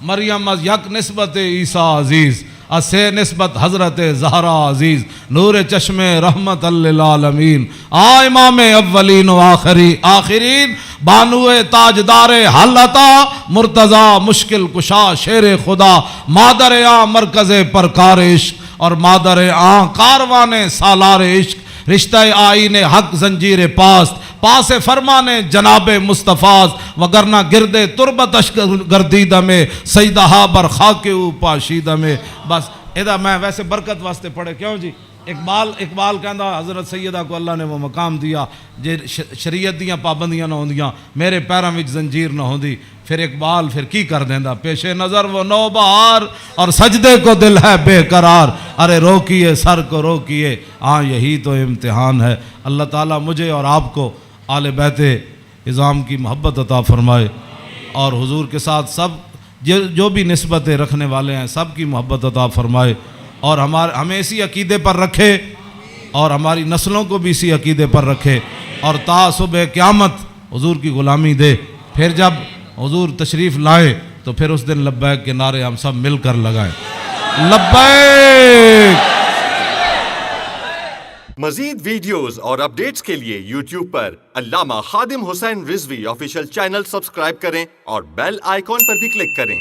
مریم از یک نسبت عیسیٰ عزیز، اسے نسبت حضرت زہرا عزیز، نور چشم رحمت للعالمین، امام اولین و آخرین، بانو تاجدار حالتا مرتضی مشکل کشا شیر خدا، مادر مرکز پرکار عشق اور مادر کاروان سالار عشق، رشتہ آئین حق زنجیر پاس فرمان جناب مصطفیٰ، وگرنہ گردے تربتش گردیدہ میں سیدہا بر خاک او پاشیدہ میں۔ بس ادا میں ویسے برکت واسطے پڑھے، کیوں جی؟ اقبال کہندا حضرت سیدہ کو اللہ نے وہ مقام دیا جے شریعت دیاں پابندیاں نہ ہوندیاں میرے پیراں وچ زنجیر نہ ہوندی، پھر اقبال پھر کی کر دیندا، پیش نظر وہ نو بہار اور سجدے کو دل ہے بے قرار، ارے روکیے سر کو روکیے، ہاں یہی تو امتحان ہے۔ اللہ تعالیٰ مجھے اور آپ کو آل بیت اعظام کی محبت عطا فرمائے، اور حضور کے ساتھ سب جو بھی نسبتیں رکھنے والے ہیں سب کی محبت عطا فرمائے، اور ہمیں اسی عقیدے پر رکھے اور ہماری نسلوں کو بھی اسی عقیدے پر رکھے، اور تا صبح قیامت حضور کی غلامی دے۔ پھر جب حضور تشریف لائے تو پھر اس دن لبیک کے نعرے ہم سب مل کر لگائیں، لبیک۔ مزید ویڈیوز اور اپڈیٹس کے لیے یوٹیوب پر علامہ Khadim Hussain Rizvi official channel subscribe کریں اور بیل آئیکن پر بھی کلک کریں۔